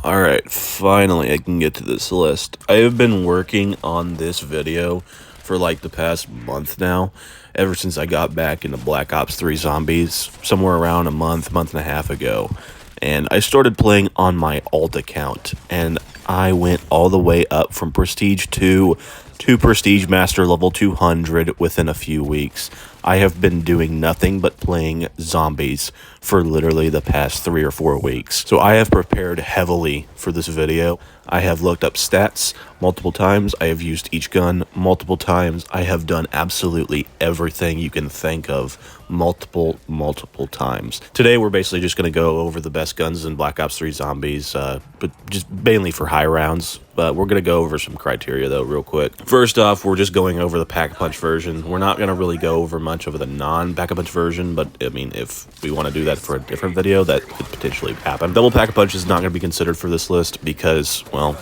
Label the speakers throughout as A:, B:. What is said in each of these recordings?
A: Alright, finally I can get to this list. I have been working on this video for like the past month now, ever since I got back into Black Ops 3 Zombies, somewhere around a month and a half ago. And I started playing on my alt account, and I went all the way up from Prestige 2 to Prestige Master level 200 within a few weeks. I have been doing nothing but playing zombies for literally the past 3 or 4 weeks. So I have prepared heavily for this video. I have looked up stats multiple times. I have used each gun multiple times. I have done absolutely everything you can think of multiple times. Today we're basically just going to go over the best guns in Black Ops 3 Zombies, but just mainly for high rounds. But we're going to go over some criteria though real quick. First off, we're just going over the Pack-a-Punch version. We're not going to really go over much over the non-Pack-a-Punch version, but I mean, if we want to do that for a different video, that could potentially happen. Double Pack-a-Punch is not going to be considered for this list because, well,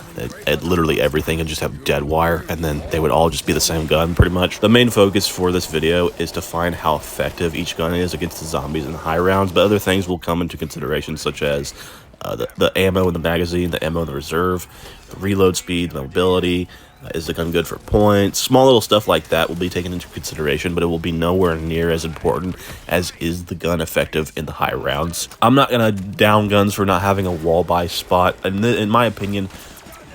A: literally everything can just have dead wire, and then they would all just be the same gun, pretty much. The main focus for this video is to find how effective each gun is against the zombies in the high rounds, but other things will come into consideration, such as the ammo in the magazine, the ammo in the reserve, the reload speed, the mobility. Is the gun good for points? Small little stuff like that will be taken into consideration, but it will be nowhere near as important as is the gun effective in the high rounds. I'm not going to down guns for not having a wall buy spot. And in my opinion,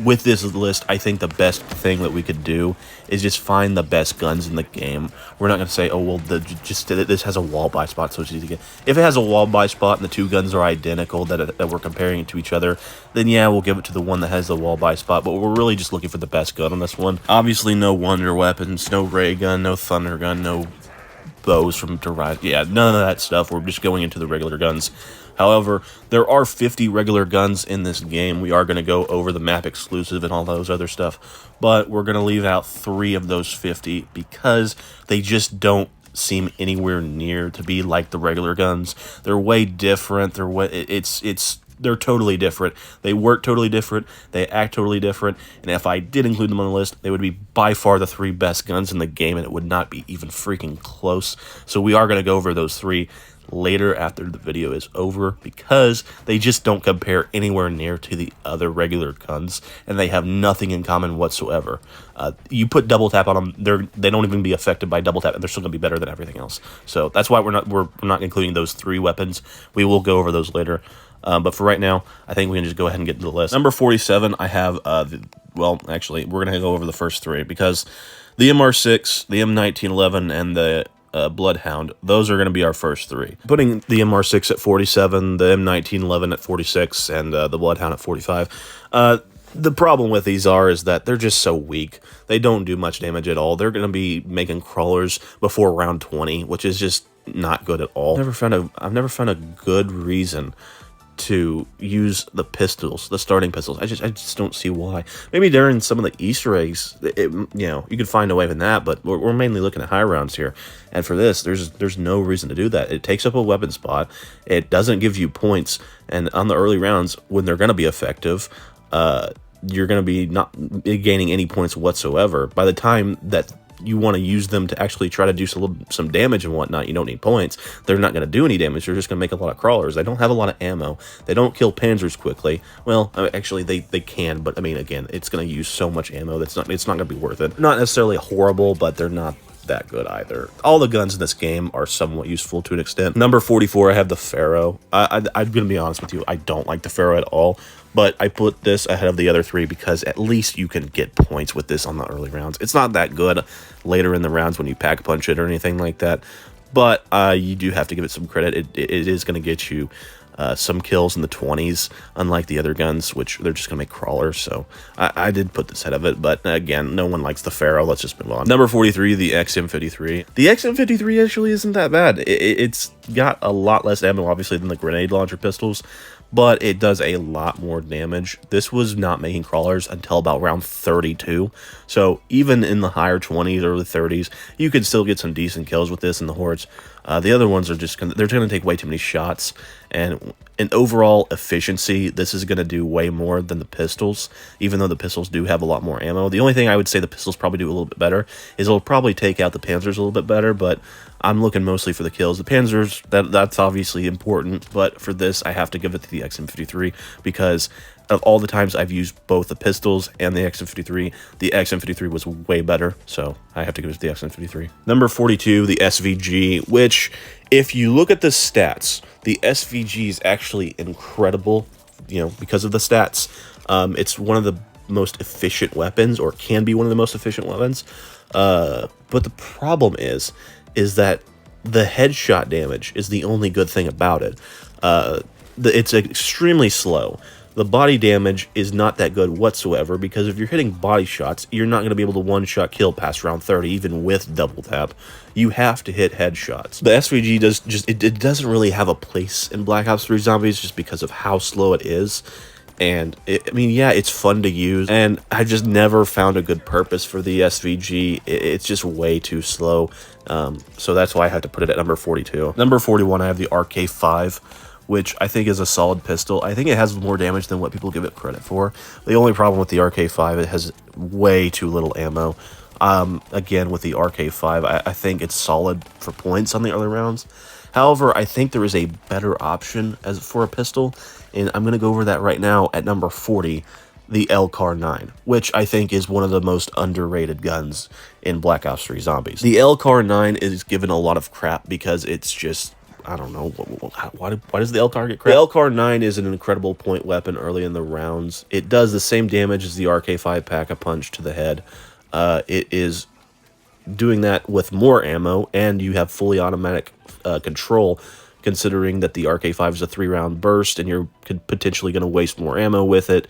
A: with this list, I think the best thing that we could do is just find the best guns in the game. We're not going to say, oh, well, this has a wall buy spot, so it's easy to get. If it has a wall buy spot and the two guns are identical, that we're comparing it to each other, then yeah, we'll give it to the one that has the wall buy spot, but we're really just looking for the best gun on this one. Obviously, no wonder weapons, no ray gun, no thunder gun, no bows from Derived. Yeah, none of that stuff. We're just going into the regular guns. However, there are 50 regular guns in this game. We are going to go over the map exclusive and all those other stuff, but we're going to leave out 3 of those 50 because they just don't seem anywhere near to be like the regular guns. They're way different. They're totally different. They work totally different. They act totally different. And if I did include them on the list, they would be by far the 3 best guns in the game, and it would not be even freaking close. So we are going to go over those 3 later after the video is over because they just don't compare anywhere near to the other regular guns, and they have nothing in common whatsoever. You put double tap on them, they don't even be affected by double tap, and they're still going to be better than everything else. So that's why we're not including those 3 weapons. We will go over those later. But for right now, I think we can just go ahead and get into the list. Number 47, I have, well, actually, we're going to go over the first 3 because the MR6, the M1911, and the Bloodhound, those are going to be our first 3. Putting the MR6 at 47, the M1911 at 46, and the Bloodhound at 45. The problem with these is that they're just so weak. They don't do much damage at all. They're going to be making crawlers before round 20, which is just not good at all. I've never found a good reason to use the pistols, the starting pistols. I just don't see why. Maybe during some of the Easter eggs, you could find a way in that, but we're mainly looking at high rounds here. And for this, there's no reason to do that. It takes up a weapon spot. It doesn't give you points. And on the early rounds, when they're going to be effective, you're going to be not gaining any points whatsoever. By the time that you want to use them to actually try to do some damage and whatnot, you don't need points. They're not going to do any damage. They're just going to make a lot of crawlers. They don't have a lot of ammo. They don't kill panzers quickly. Well, actually, they can, but I mean, again, it's going to use so much ammo that's it's not going to be worth it. Not necessarily horrible, but they're not that good either. All the guns in this game are somewhat useful to an extent. Number 44, I have the Pharaoh. I'm going to be honest with you, I don't like the Pharaoh at all, but I put this ahead of the other 3 because at least you can get points with this on the early rounds. It's not that good later in the rounds when you pack punch it or anything like that, but you do have to give it some credit. It is going to get you some kills in the 20s, unlike the other guns, which they're just going to make crawlers. So I did put this ahead of it, but again, no one likes the Pharaoh. Let's just move on. Number 43, the XM53. The XM53 actually isn't that bad. It's got a lot less ammo, obviously, than the grenade launcher pistols, but it does a lot more damage. This was not making crawlers until about round 32, so even in the higher 20s, early 30s, you could still get some decent kills with this in the hordes. The other ones are just they're going to take way too many shots, and in overall efficiency, this is going to do way more than the pistols, even though the pistols do have a lot more ammo. The only thing I would say the pistols probably do a little bit better is it'll probably take out the panzers a little bit better, but I'm looking mostly for the kills. The panzers, that's obviously important, but for this, I have to give it to the XM53 because of all the times I've used both the pistols and the XM53, the XM53 was way better, so I have to give it to the XM53. Number 42, the SVG, which, if you look at the stats, the SVG is actually incredible, you know, because of the stats. It's one of the most efficient weapons, or can be one of the most efficient weapons. But the problem is that the headshot damage is the only good thing about it. It's extremely slow. The body damage is not that good whatsoever, because if you're hitting body shots, you're not going to be able to one-shot kill past round 30, even with double tap. You have to hit headshots. The SVG it doesn't really have a place in Black Ops 3 Zombies just because of how slow it is. And I mean, yeah, it's fun to use, and I just never found a good purpose for the SVG. It's just way too slow. So that's why I had to put it at number 42. Number 41, I have the RK5, which I think is a solid pistol. I think it has more damage than what people give it credit for. The only problem with the RK5, it has way too little ammo. Again, with the RK5, I think it's solid for points on the other rounds. However, I think there is a better option for a pistol, and I'm going to go over that right now at number 40, the LCAR-9, which I think is one of the most underrated guns in Black Ops 3 Zombies. The LCAR-9 is given a lot of crap because it's just, I don't know, why does the LCAR get crap? The LCAR-9 is an incredible point weapon early in the rounds. It does the same damage as the RK5 Pack-a-Punch to the head. It is doing that with more ammo, and you have fully automatic control, considering that the RK5 is a 3-round burst, and you're potentially going to waste more ammo with it.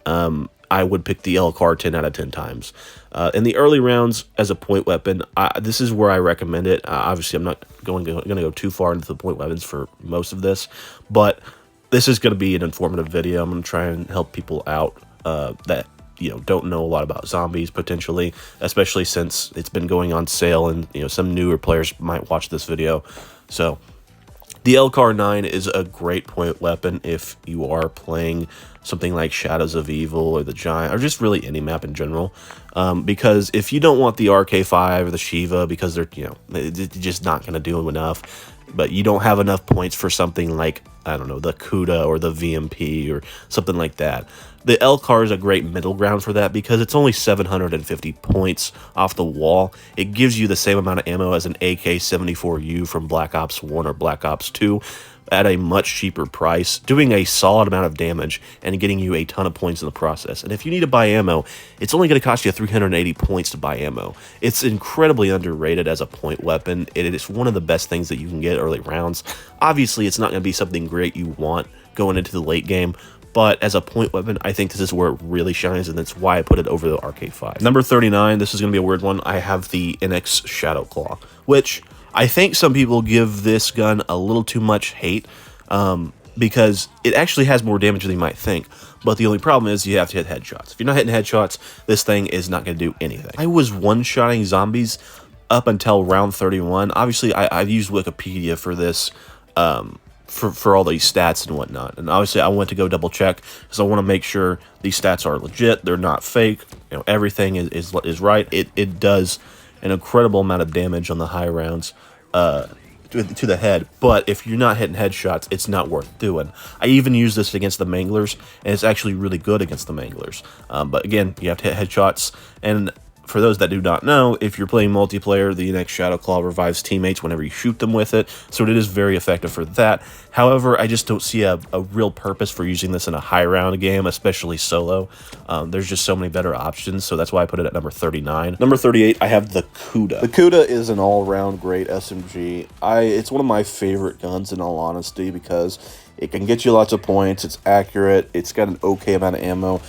A: I would pick the LCAR 10 out of 10 times. In the early rounds, as a point weapon, this is where I recommend it. Obviously, I'm not going to go too far into the point weapons for most of this, but this is going to be an informative video. I'm going to try and help people out that, you know, don't know a lot about zombies, potentially, especially since it's been going on sale, and, you know, some newer players might watch this video. So the LCAR-9 is a great point weapon if you are playing something like Shadows of Evil or the Giant, or just really any map in general. Because if you don't want the RK5 or the Shiva, because they're, you know, they're just not going to do enough, but you don't have enough points for something like, I don't know, the CUDA or the VMP or something like that, the LCAR is a great middle ground for that, because it's only 750 points off the wall. It gives you the same amount of ammo as an AK-74U from Black Ops 1 or Black Ops 2 at a much cheaper price, doing a solid amount of damage and getting you a ton of points in the process. And if you need to buy ammo, it's only going to cost you 380 points to buy ammo. It's incredibly underrated as a point weapon. It is one of the best things that you can get early rounds. Obviously, it's not going to be something great you want going into the late game, but as a point weapon, I think this is where it really shines, and that's why I put it over the RK5. Number 39, this is going to be a weird one. I have the NX Shadow Claw, which I think some people give this gun a little too much hate, because it actually has more damage than you might think. But the only problem is you have to hit headshots. If you're not hitting headshots, this thing is not going to do anything. I was one-shotting zombies up until round 31. Obviously, I've used Wikipedia for this, for all these stats and whatnot, and obviously I went to go double check because I want to make sure these stats are legit, they're not fake, you know, everything is right. It does an incredible amount of damage on the high rounds to the head, but if you're not hitting headshots, it's not worth doing. I even use this against the manglers, and it's actually really good against the manglers, but again, you have to hit headshots. And for those that do not know, if you're playing multiplayer, the NX Shadow Claw revives teammates whenever you shoot them with it, so it is very effective for that. However, I just don't see a real purpose for using this in a high-round game, especially solo. There's just so many better options, so that's why I put it at number 39. Number 38, I have the CUDA. The CUDA is an all-round great SMG. It's one of my favorite guns, in all honesty, because it can get you lots of points, it's accurate, it's got an okay amount of ammo,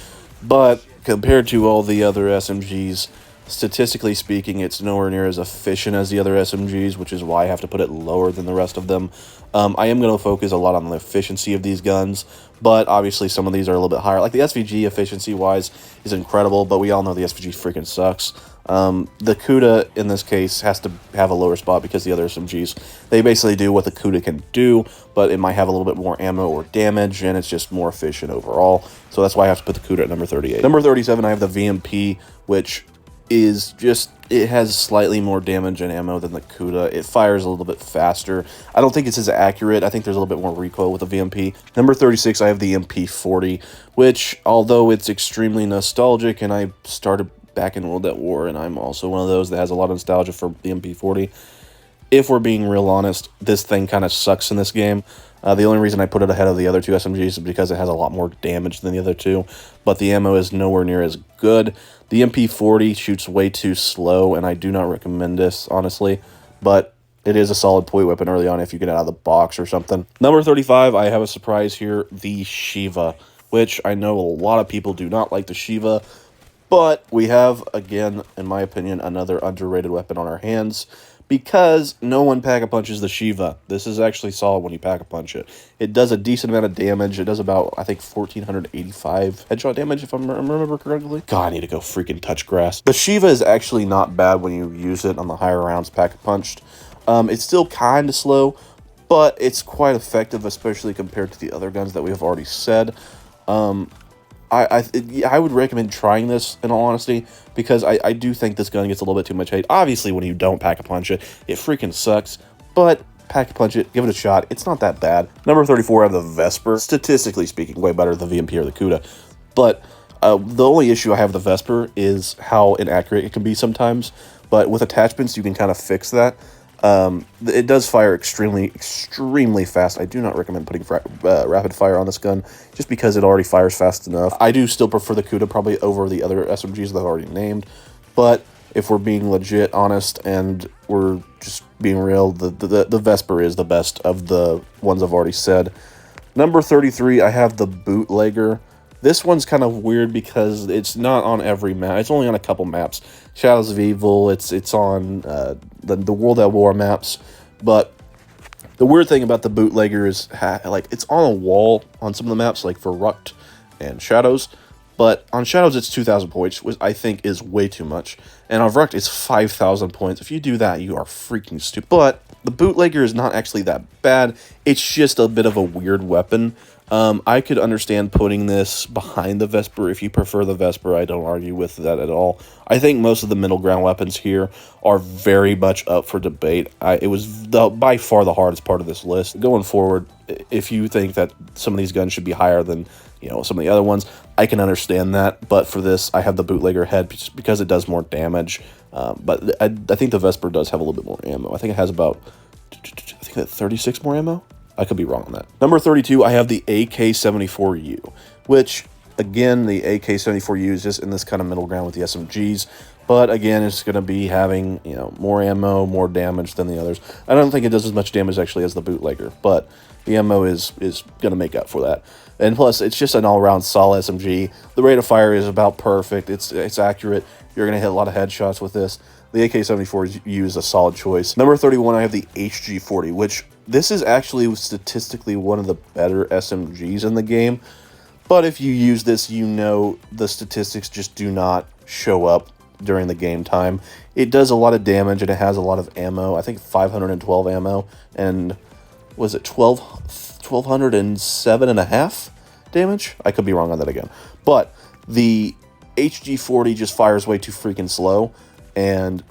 A: but compared to all the other SMGs, statistically speaking, it's nowhere near as efficient as the other SMGs, which is why I have to put it lower than the rest of them. I am going to focus a lot on the efficiency of these guns, but obviously some of these are a little bit higher. Like the SVG, efficiency-wise, is incredible, but we all know the SVG freaking sucks. The CUDA, in this case, has to have a lower spot because the other SMGs, they basically do what the CUDA can do, but it might have a little bit more ammo or damage, and it's just more efficient overall. So that's why I have to put the CUDA at number 38. Number 37, I have the VMP, which is just it has slightly more damage and ammo than the CUDA. It fires a little bit faster. I don't think it's as accurate. I think there's a little bit more recoil with the VMP. Number 36, I have the MP40, which, although it's extremely nostalgic, and I started back in World at War, and I'm also one of those that has a lot of nostalgia for the MP40, if we're being real honest, this thing kind of sucks in this game. The only reason I put it ahead of the other two SMGs is because it has a lot more damage than the other two, but the ammo is nowhere near as good. The MP40 shoots way too slow, and I do not recommend this, honestly, but it is a solid point weapon early on if you get it out of the box or something. Number 35, I have a surprise here, the Shiva, which I know a lot of people do not like the Shiva, but we have, again, in my opinion, another underrated weapon on our hands, because no one pack-a-punches the Shiva. This is actually solid when you pack-a-punch it. It does a decent amount of damage. It does about, I think, 1,485 headshot damage, if I remember correctly. God, I need to go freaking touch grass. The Shiva is actually not bad when you use it on the higher rounds pack-a-punched. It's still kind of slow, but it's quite effective, especially compared to the other guns that we have already said. I would recommend trying this, in all honesty, because I do think this gun gets a little bit too much hate. Obviously, when you don't pack-a-punch it, it freaking sucks, but pack-a-punch it, give it a shot, it's not that bad. Number 34, I have the Vesper. Statistically speaking, way better than the VMP or the CUDA, but the only issue I have with the Vesper is how inaccurate it can be sometimes, but with attachments, you can kind of fix that. It does fire extremely fast. I do not recommend putting rapid fire on this gun, just because it already fires fast enough. I do still prefer the CUDA probably over the other SMGs that I've already named, but if we're being legit honest and we're just being real, the Vesper is the best of the ones I've already said. Number 33, I have the Bootlegger. This one's kind of weird because it's not on every map. It's only on a couple maps. Shadows of Evil, it's on the World at War maps. But the weird thing about the Bootlegger is, like, it's on a wall on some of the maps, like for Rucked and Shadows. But on Shadows, it's 2,000 points, which I think is way too much. And on Rucked, it's 5,000 points. If you do that, you are freaking stupid. But the Bootlegger is not actually that bad. It's just a bit of a weird weapon. I could understand putting this behind the Vesper. If you prefer the Vesper, I don't argue with that at all. I think most of the middle ground weapons here are very much up for debate. It was by far the hardest part of this list. Going forward, if you think that some of these guns should be higher than, you know, some of the other ones, I can understand that. But for this, I have the Bootlegger head just because it does more damage. But I think the Vesper does have a little bit more ammo. I think it has about, I think 36 more ammo. I could be wrong on that. Number 32, I have the AK-74U, which, again, the AK-74U is just in this kind of middle ground with the SMGs, but again, it's going to be having, you know, more ammo, more damage than the others. I don't think it does as much damage, actually, as the Bootlegger, but the ammo is going to make up for that. And plus, it's just an all-around solid SMG. The rate of fire is about perfect. It's accurate. You're going to hit a lot of headshots with this. The AK-74U is a solid choice. Number 31, I have the HG40, which this is actually statistically one of the better SMGs in the game. But if you use this, you know the statistics just do not show up during the game time. It does a lot of damage and it has a lot of ammo. I think 512 ammo. And was it 1,207 and a half damage? I could be wrong on that again. But the HG40 just fires way too freaking slow. And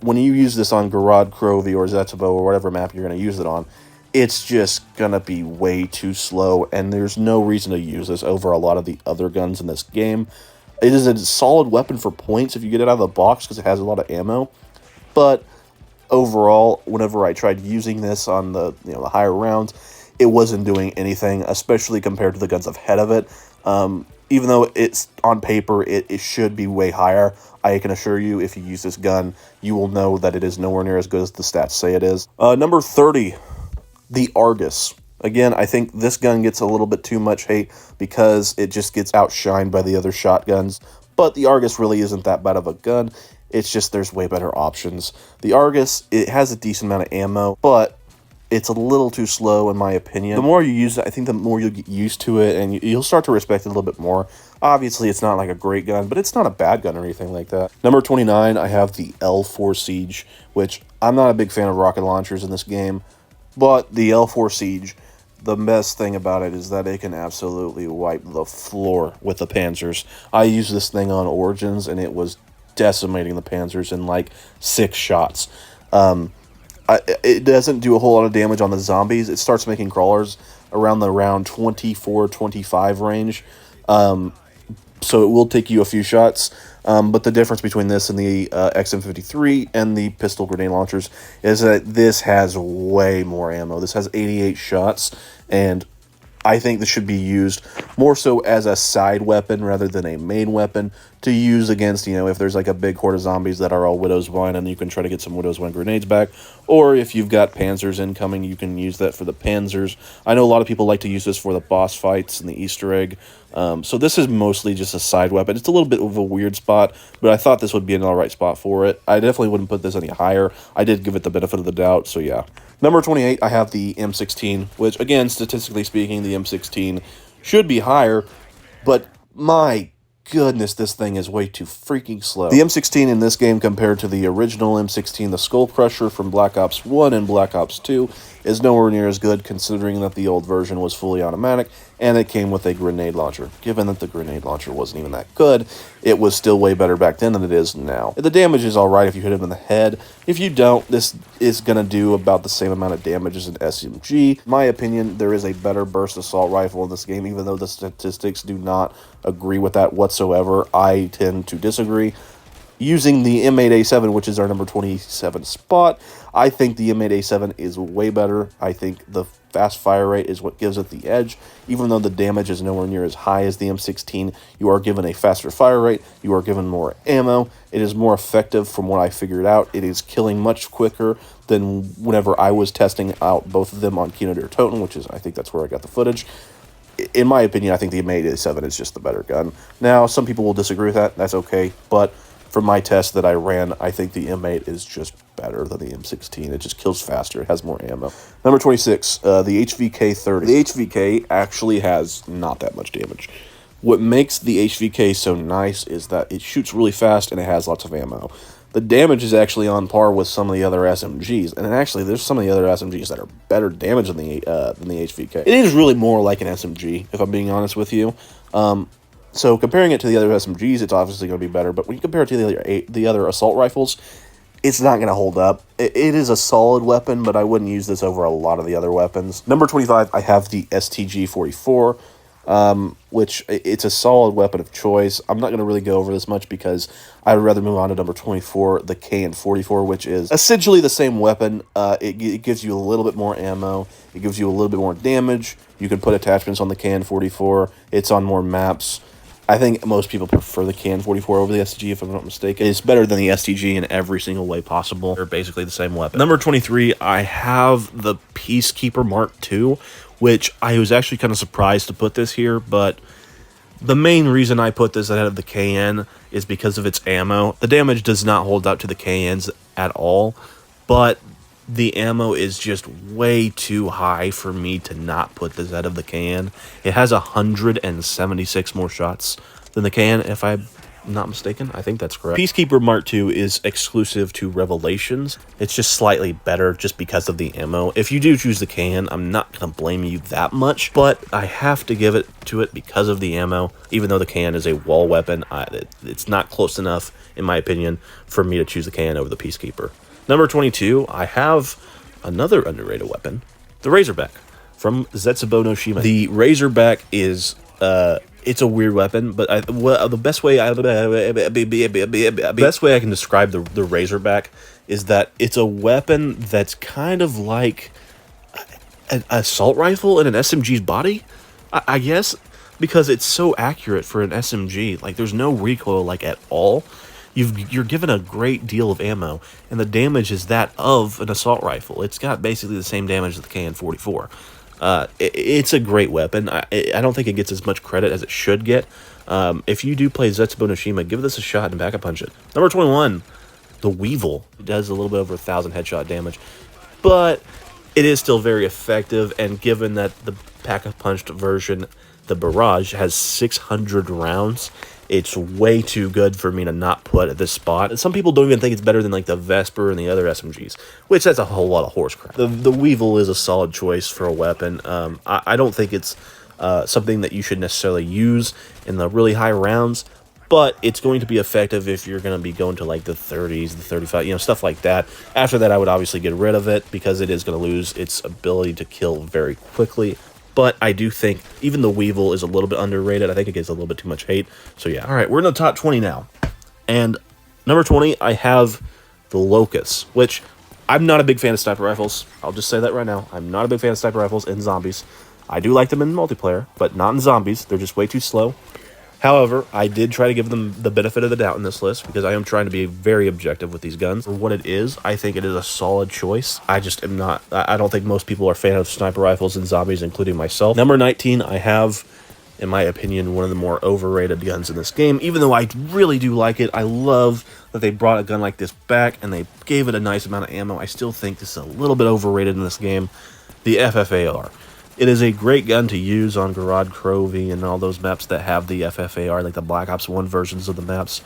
A: when you use this on Garad, Krovi, or Zetabo, or whatever map you're going to use it on, it's just going to be way too slow, and there's no reason to use this over a lot of the other guns in this game. It is a solid weapon for points if you get it out of the box because it has a lot of ammo, but overall, whenever I tried using this on the the higher rounds, it wasn't doing anything, especially compared to the guns ahead of it. Even though it's on paper, it should be way higher. I can assure you, if you use this gun, you will know that it is nowhere near as good as the stats say it is. Number 30, the Argus. Again, I think this gun gets a little bit too much hate because it just gets outshined by the other shotguns. But the Argus really isn't that bad of a gun. It's just there's way better options. The Argus, it has a decent amount of ammo, but it's a little too slow in my opinion. The more you use it, I think the more you'll get used to it and you'll start to respect it a little bit more. Obviously, it's not like a great gun, but it's not a bad gun or anything like that. Number 29, I have the L4 Siege, which I'm not a big fan of rocket launchers in this game, but the L4 Siege, the best thing about it is that it can absolutely wipe the floor with the Panzers. I used this thing on Origins, and it was decimating the Panzers in like 6 shots. It doesn't do a whole lot of damage on the zombies. It starts making crawlers around the round 24, 25 range. So it will take you a few shots. But the difference between this and the XM53 and the pistol grenade launchers is that this has way more ammo. This has 88 shots, and I think this should be used more so as a side weapon rather than a main weapon to use against, you know, if there's like a big horde of zombies that are all Widow's Wine, and you can try to get some Widow's Wine grenades back. Or if you've got Panzers incoming, you can use that for the Panzers. I know a lot of people like to use this for the boss fights and the Easter egg. So this is mostly just a side weapon. It's a little bit of a weird spot, but I thought this would be an alright spot for it. I definitely wouldn't put this any higher. I did give it the benefit of the doubt, so yeah. Number 28, I have the M16, which, again, statistically speaking, the M16 should be higher, but my goodness, this thing is way too freaking slow. The M16 in this game compared to the original M16, the Skull Crusher from Black Ops 1 and Black Ops 2, is nowhere near as good, considering that the old version was fully automatic and it came with a grenade launcher. Given that the grenade launcher wasn't even that good, it was still way better back then than it is now. The damage is alright if you hit him in the head. If you don't, this is going to do about the same amount of damage as an SMG. In my opinion, there is a better burst assault rifle in this game, even though the statistics do not agree with that whatsoever. I tend to disagree. Using the M8A7, which is our number 27 spot, I think the M8A7 is way better. I think the fast fire rate is what gives it the edge. Even though the damage is nowhere near as high as the M16, you are given a faster fire rate, you are given more ammo, it is more effective from what I figured out. It is killing much quicker than whenever I was testing out both of them on Kino der Toten, which is, I think that's where I got the footage. In my opinion, I think the M8A7 is just the better gun. Now, some people will disagree with that, that's okay, but from my test that I ran, I think the M8 is just better than the M16. It just kills faster. It has more ammo. Number 26, the HVK-30. The HVK actually has not that much damage. What makes the HVK so nice is that it shoots really fast and it has lots of ammo. The damage is actually on par with some of the other SMGs, and actually there's some of the other SMGs that are better damage than the HVK. It is really more like an SMG, if I'm being honest with you. So comparing it to the other SMGs, it's obviously going to be better, but when you compare it to the other assault rifles, it's not going to hold up. It is a solid weapon, but I wouldn't use this over a lot of the other weapons. Number 25, I have the STG-44, which it's a solid weapon of choice. I'm not going to really go over this much because I'd rather move on to number 24, the KN-44, which is essentially the same weapon. It gives you a little bit more ammo. It gives you a little bit more damage. You can put attachments on the KN-44. It's on more maps. I think most people prefer the KN-44 over the STG, if I'm not mistaken. It's better than the STG in every single way possible. They're basically the same weapon. Number 23, I have the Peacekeeper Mark II, which I was actually kind of surprised to put this here, but the main reason I put this ahead of the KN is because of its ammo. The damage does not hold up to the KNs at all, but the ammo is just way too high for me to not put this out of the KN. It has 176 more shots than the KN, if I'm not mistaken. I think that's correct. Peacekeeper Mark II is exclusive to Revelations. It's just slightly better just because of the ammo. If you do choose the KN, I'm not going to blame you that much, but I have to give it to it because of the ammo. Even though the KN is a wall weapon, it's not close enough, in my opinion, for me to choose the KN over the Peacekeeper. Number 22, I have another underrated weapon, the Razorback from Zetsubo no Shima. The Razorback is, it's a weird weapon, but the best way I can describe the Razorback is that it's a weapon that's kind of like an assault rifle in an SMG's body, I guess, because it's so accurate for an SMG. Like, there's no recoil, like, at all. You're given a great deal of ammo, and the damage is that of an assault rifle. It's got basically the same damage as the KN-44. It's a great weapon. I don't think it gets as much credit as it should get. If you do play Zetsubo no Shima, give this a shot and back-a-punch it. Number 21, the Weevil. It does a little bit over 1,000 headshot damage, but it is still very effective, and given that the pack-a-punched version, the Barrage, has 600 rounds, it's way too good for me to not put at this spot. Some people don't even think it's better than like the Vesper and the other SMGs, which that's a whole lot of horse crap. The Weevil is a solid choice for a weapon. I don't think it's something that you should necessarily use in the really high rounds, but it's going to be effective if you're going to be going to like the 30s, the 35, you know, stuff like that. After that, I would obviously get rid of it because it is going to lose its ability to kill very quickly. But I do think even the Weevil is a little bit underrated. I think it gets a little bit too much hate. So yeah, all right, we're in the top 20 now. And number 20, I have the Locust, which I'm not a big fan of sniper rifles. I'll just say that right now. I'm not a big fan of sniper rifles in zombies. I do like them in multiplayer, but not in zombies. They're just way too slow. However, I did try to give them the benefit of the doubt in this list because I am trying to be very objective with these guns. For what it is, I think it is a solid choice. I just am not, I don't think most people are fan of sniper rifles and zombies, including myself. Number 19, I have, in my opinion, one of the more overrated guns in this game. Even though I really do like it, I love that they brought a gun like this back and they gave it a nice amount of ammo. I still think this is a little bit overrated in this game. The FFAR. It is a great gun to use on Garage Crovey and all those maps that have the FFAR, like the Black Ops 1 versions of the maps.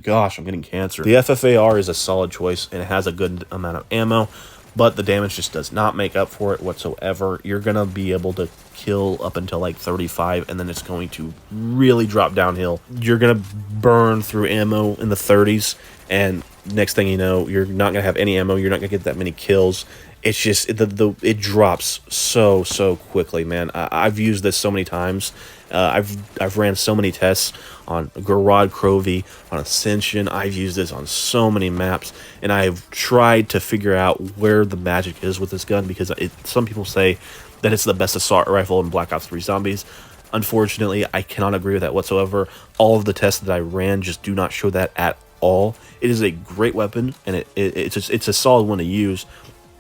A: Gosh, I'm getting cancer. The FFAR is a solid choice, and it has a good amount of ammo, but the damage just does not make up for it whatsoever. You're going to be able to kill up until like 35, and then it's going to really drop downhill. You're going to burn through ammo in the 30s, and next thing you know, you're not going to have any ammo. You're not going to get that many kills. It's just, it drops so quickly, man. I've used this so many times. I've ran so many tests on Garage Crovey, on Ascension. I've used this on so many maps, and I've tried to figure out where the magic is with this gun because some people say that it's the best assault rifle in Black Ops 3 Zombies. Unfortunately, I cannot agree with that whatsoever. All of the tests that I ran just do not show that at all. It is a great weapon, and it's a solid one to use.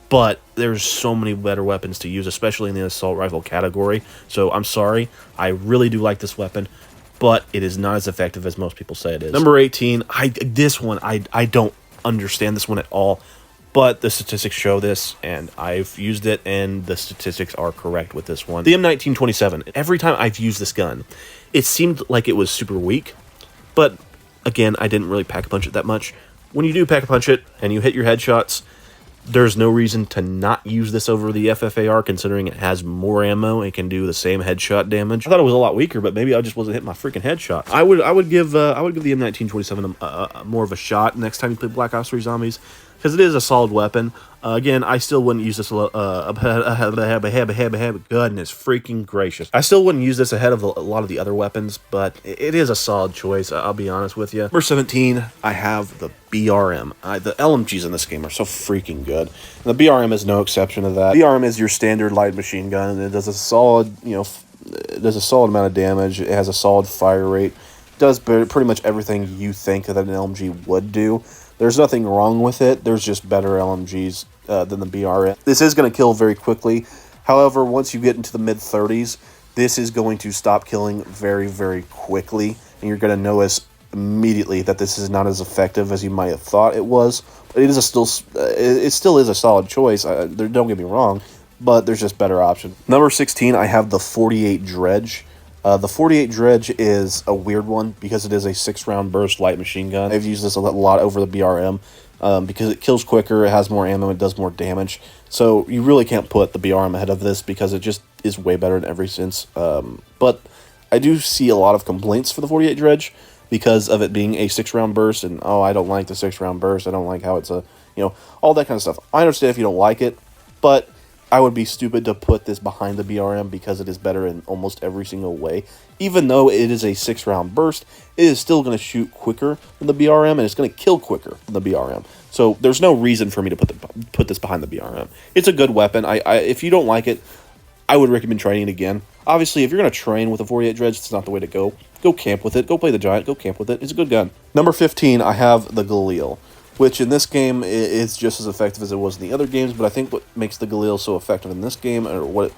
A: But there's so many better weapons to use, especially in the assault rifle category. So I'm sorry. I really do like this weapon, but it is not as effective as most people say it is. Number 18, I don't understand this one at all, but the statistics show this, and I've used it, and the statistics are correct with this one. The M1927, every time I've used this gun, it seemed like it was super weak, but again, I didn't really pack-a-punch it that much. When you do pack-a-punch it, and you hit your headshots, there's no reason to not use this over the FFAR, considering it has more ammo and can do the same headshot damage. I thought it was a lot weaker, but maybe I just wasn't hitting my freaking headshot. I would give the M1927 more of a shot next time you play Black Ops 3 Zombies, because it is a solid weapon. Again, I still wouldn't use this goodness freaking gracious. I still wouldn't use this ahead of a lot of the other weapons, but it is a solid choice, I'll be honest with you. Number 17, I have the BRM. The LMGs in this game are so freaking good. And the BRM is no exception to that. BRM is your standard light machine gun, and it does a solid, it does a solid amount of damage. It has a solid fire rate. It does pretty much everything you think that an LMG would do. There's nothing wrong with it. There's just better LMGs than the BRM. This is going to kill very quickly. However, once you get into the mid-30s, this is going to stop killing very quickly, and you're going to notice immediately that this is not as effective as you might have thought it was. But it still is a solid choice. Don't get me wrong, but there's just better options. Number 16, I have the 48 Dredge. The 48 Dredge is a weird one because it is a 6-round burst light machine gun. I've used this a lot over the BRM because it kills quicker, it has more ammo, it does more damage. So you really can't put the BRM ahead of this because it just is way better in every sense. But I do see a lot of complaints for the 48 Dredge because of it being a 6-round burst, and I don't like the 6-round burst. I don't like how it's all that kind of stuff. I understand if you don't like it, but I would be stupid to put this behind the BRM because it is better in almost every single way. Even though it is a 6-round burst, it is still going to shoot quicker than the BRM, and it's going to kill quicker than the BRM. So there's no reason for me to put this behind the BRM. It's a good weapon. If you don't like it, I would recommend trying it again. Obviously, if you're going to train with a 48 Dredge, it's not the way to go. Go camp with it. Go play the Giant. Go camp with it. It's a good gun. Number 15, I have the Galil, which in this game is just as effective as it was in the other games, but I think what makes the Galil so effective in this game, or what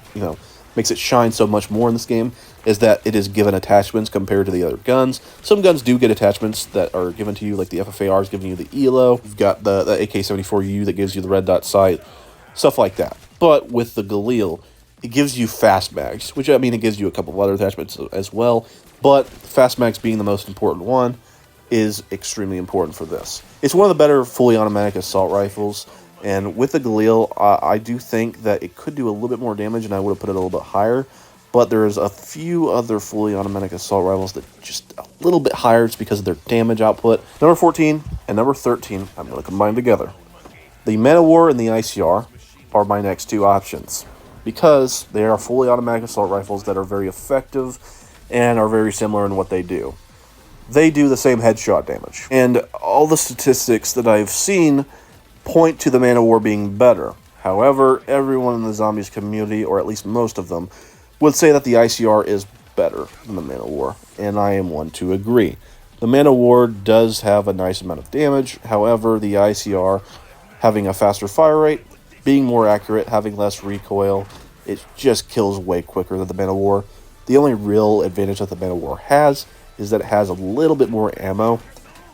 A: makes it shine so much more in this game, is that it is given attachments compared to the other guns. Some guns do get attachments that are given to you, like the FFAR is giving you the ELO. You've got the AK-74U that gives you the red dot sight, stuff like that. But with the Galil, it gives you fast mags, which, it gives you a couple of other attachments as well, but fast mags being the most important one is extremely important for this. It's one of the better fully automatic assault rifles, and with the Galil, I do think that it could do a little bit more damage, and I would have put it a little bit higher, but there's a few other fully automatic assault rifles that just a little bit higher. It's because of their damage output. Number 14 and number 13, I'm going to combine together. The Man-O-War and the ICR are my next two options because they are fully automatic assault rifles that are very effective and are very similar in what they do. They do the same headshot damage, and all the statistics that I've seen point to the Man-O-War being better. However, everyone in the zombies community, or at least most of them, would say that the ICR is better than the Man-O-War, and I am one to agree. The Man-O-War does have a nice amount of damage, however, the ICR, having a faster fire rate, being more accurate, having less recoil, it just kills way quicker than the Man-O-War. The only real advantage that the Man-O-War has is that it has a little bit more ammo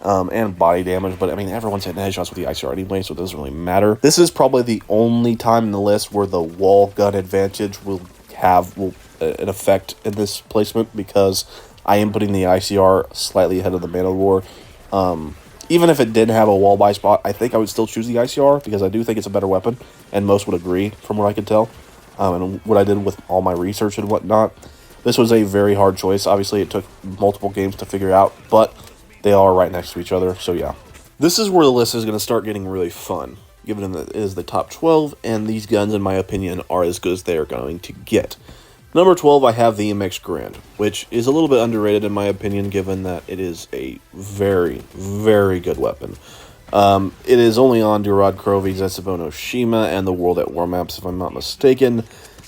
A: and body damage, but I mean, everyone's hitting headshots with the ICR anyway, so it doesn't really matter. This is probably the only time in the list where the wall gun advantage will have an effect in this placement, because I am putting the ICR slightly ahead of the Man-O-War. Even if it didn't have a wall buy spot, I think I would still choose the ICR, because I do think it's a better weapon, and most would agree from what I could tell, and what I did with all my research and whatnot. This was a very hard choice. Obviously, it took multiple games to figure out, but they all are right next to each other, so yeah. This is where the list is going to start getting really fun, given that it is the top 12, and these guns, in my opinion, are as good as they are going to get. Number 12, I have the MX Grand, which is a little bit underrated in my opinion, given that it is a very, very good weapon. It is only on Durod Krovi, Zetsubo no Shima, and the World at War maps, if I'm not mistaken.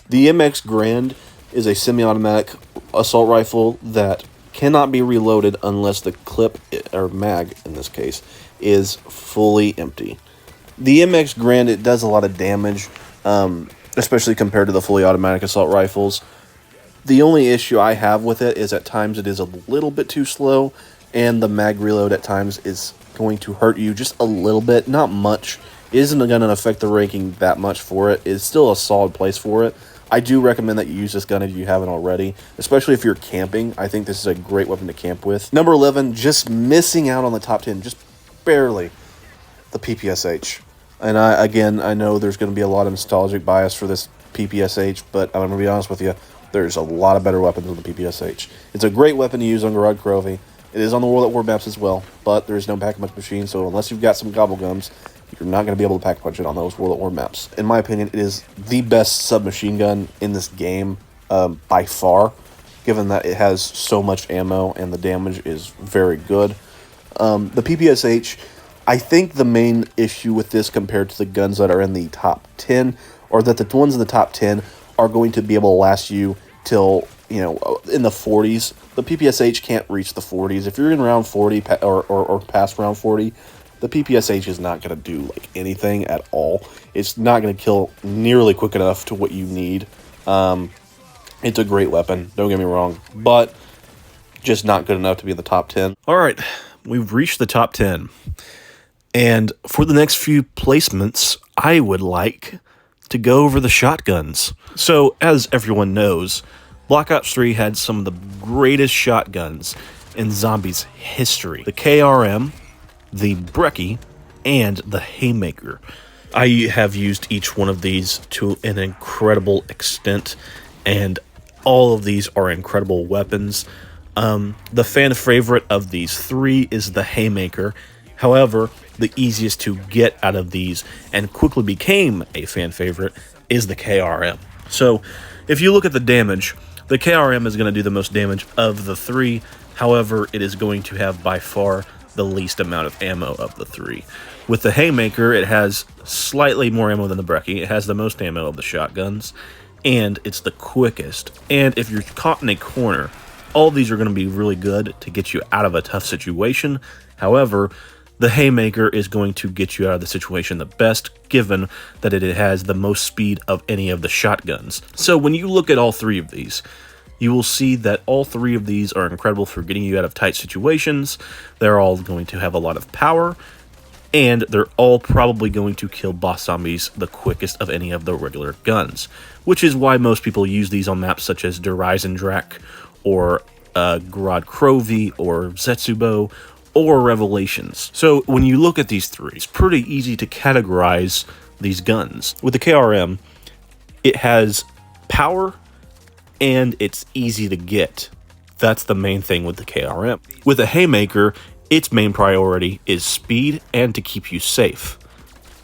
A: The MX Grand is a semi-automatic assault rifle that cannot be reloaded unless the clip, or mag in this case, is fully empty. The MX Grand, it does a lot of damage, especially compared to the fully automatic assault rifles. The only issue I have with it is at times it is a little bit too slow, and the mag reload at times is going to hurt you just a little bit, not much. It isn't going to affect the ranking that much for it. It's still a solid place for it. I do recommend that you use this gun if you haven't already, especially if you're camping. I think this is a great weapon to camp with. Number 11, just missing out on the top 10, just barely, the PPSH. And I know there's going to be a lot of nostalgic bias for this PPSH, but I'm going to be honest with you, there's a lot of better weapons with the PPSH. It's a great weapon to use on Durod Krovi. It is on the World at War maps as well, but there is no pack-a-punch machine, so unless you've got some gobblegums, you're not going to be able to pack-punch it on those World at War maps. In my opinion, it is the best submachine gun in this game by far, given that it has so much ammo and the damage is very good. The PPSH, I think the main issue with this compared to the guns that are in the top 10, or that the ones in the top 10 are going to be able to last you till, you know, in the 40s. The PPSH can't reach the 40s. If you're in round 40 or past round 40, the PPSH is not going to do like anything at all. It's not going to kill nearly quick enough to what you need. It's a great weapon, don't get me wrong, but just not good enough to be in the top 10. All right, we've reached the top 10. And for the next few placements, I would like to go over the shotguns. So, as everyone knows, Black Ops 3 had some of the greatest shotguns in zombies history. The KRM, the Brecci, and the Haymaker. I have used each one of these to an incredible extent, and all of these are incredible weapons. The fan favorite of these three is the Haymaker. However, the easiest to get out of these and quickly became a fan favorite is the KRM. So, if you look at the damage, the KRM is going to do the most damage of the three. However, it is going to have by far the least amount of ammo of the three. With the Haymaker, it has slightly more ammo than the Brecci. It has the most ammo of the shotguns, and it's the quickest. And if you're caught in a corner, all of these are going to be really good to get you out of a tough situation. However, the Haymaker is going to get you out of the situation the best, given that it has the most speed of any of the shotguns. So when you look at all three of these, you will see that all three of these are incredible for getting you out of tight situations. They're all going to have a lot of power, and they're all probably going to kill boss zombies the quickest of any of the regular guns, which is why most people use these on maps such as Der Riesendrak, or Durod Krovi, or Zetsubo, or Revelations. So when you look at these three, it's pretty easy to categorize these guns. With the KRM, it has power and it's easy to get. That's the main thing with the KRM. With the Haymaker, its main priority is speed and to keep you safe.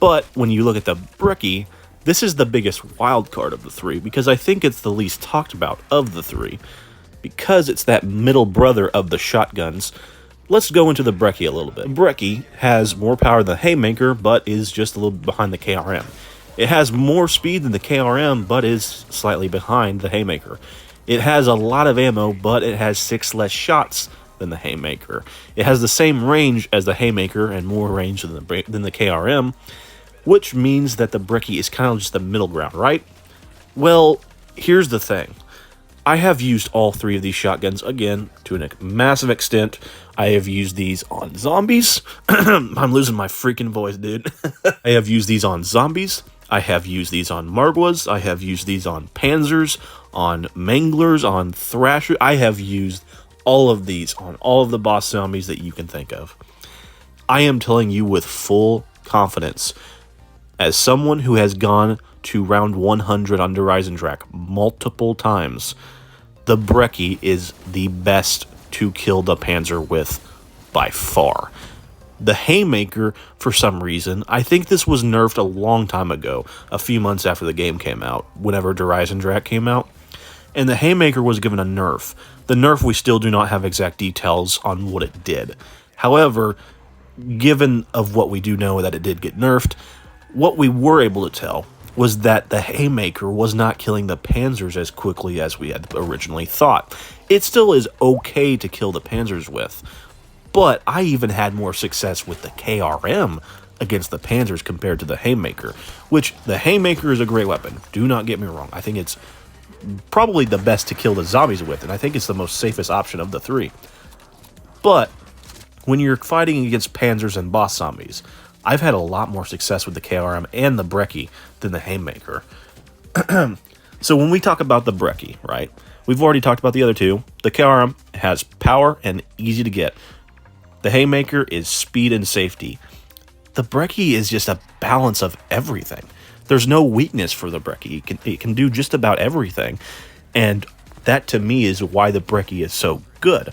A: But when you look at the Brecci, this is the biggest wild card of the three, because I think it's the least talked about of the three. Because it's that middle brother of the shotguns, let's go into the Brecci a little bit. The Brecci has more power than the Haymaker, but is just a little bit behind the KRM. It has more speed than the KRM, but is slightly behind the Haymaker. It has a lot of ammo, but it has 6 less shots than the Haymaker. It has the same range as the Haymaker and more range than the KRM, which means that the Brecci is kind of just the middle ground, right? Well, here's the thing. I have used all 3 of these shotguns, again, to a massive extent. I have used these on zombies. I'm losing my freaking voice, dude. I have used these on zombies. I have used these on Margwas. I have used these on Panzers, on Manglers, on Thrashers. I have used all of these on all of the boss zombies that you can think of. I am telling you with full confidence, as someone who has gone to round 100 on Horizon Track multiple times, the Brecci is the best to kill the Panzer with by far. The Haymaker, for some reason, I think this was nerfed a long time ago, a few months after the game came out, whenever Horizon Track came out, and the Haymaker was given a nerf. The nerf, we still do not have exact details on what it did. However, given of what we do know that it did get nerfed, what we were able to tell was that the Haymaker was not killing the Panzers as quickly as we had originally thought. It still is okay to kill the Panzers with, but I even had more success with the KRM against the Panzers compared to the Haymaker, which the Haymaker is a great weapon. Do not get me wrong. I think it's probably the best to kill the zombies with, and I think it's the most safest option of the 3. But when you're fighting against Panzers and boss zombies, I've had a lot more success with the KRM and the Brecci than the Haymaker. So when we talk about the Brecci, right, we've already talked about the other 2. The KRM has power and easy to get. The Haymaker is speed and safety. The Brecci is just a balance of everything. There's no weakness for the Brecci. It can do just about everything. And that, to me, is why the Brecci is so good.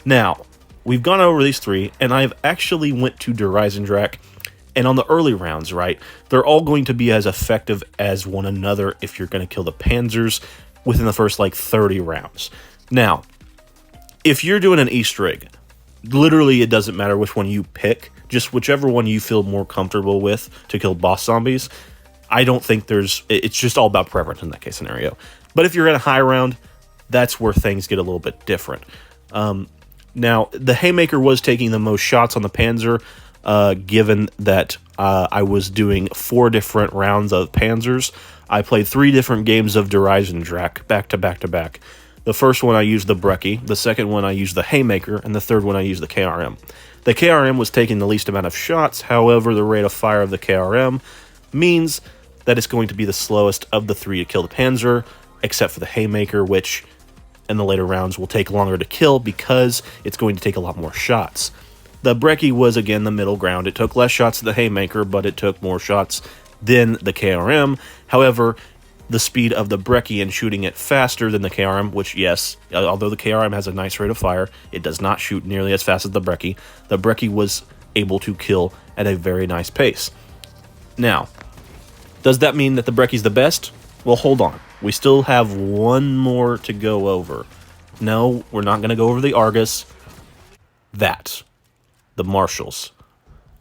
A: Now, we've gone over these 3, and I've actually went to Horizon Track, and on the early rounds, right, they're all going to be as effective as one another if you're going to kill the Panzers within the first, 30 rounds. Now, if you're doing an Easter egg, literally it doesn't matter which one you pick, just whichever one you feel more comfortable with to kill boss zombies. I don't think it's just all about preference in that case scenario. But if you're in a high round, that's where things get a little bit different. Now, the Haymaker was taking the most shots on the Panzer, given that I was doing 4 different rounds of Panzers. I played 3 different games of Horizon Track, back to back to back. The first one I used the Brecci, the second one I used the Haymaker, and the third one I used the KRM. The KRM was taking the least amount of shots, however, the rate of fire of the KRM means that it's going to be the slowest of the 3 to kill the Panzer, except for the Haymaker, which in the later rounds will take longer to kill because it's going to take a lot more shots. The Brecci was, again, the middle ground. It took less shots than the Haymaker, but it took more shots than the KRM. However, the speed of the Brecci and shooting it faster than the KRM, which, yes, although the KRM has a nice rate of fire, it does not shoot nearly as fast as the Brecci was able to kill at a very nice pace. Now, does that mean that the Brecci's the best? Well, hold on. We still have one more to go over. No, we're not going to go over the Argus. The Marshals.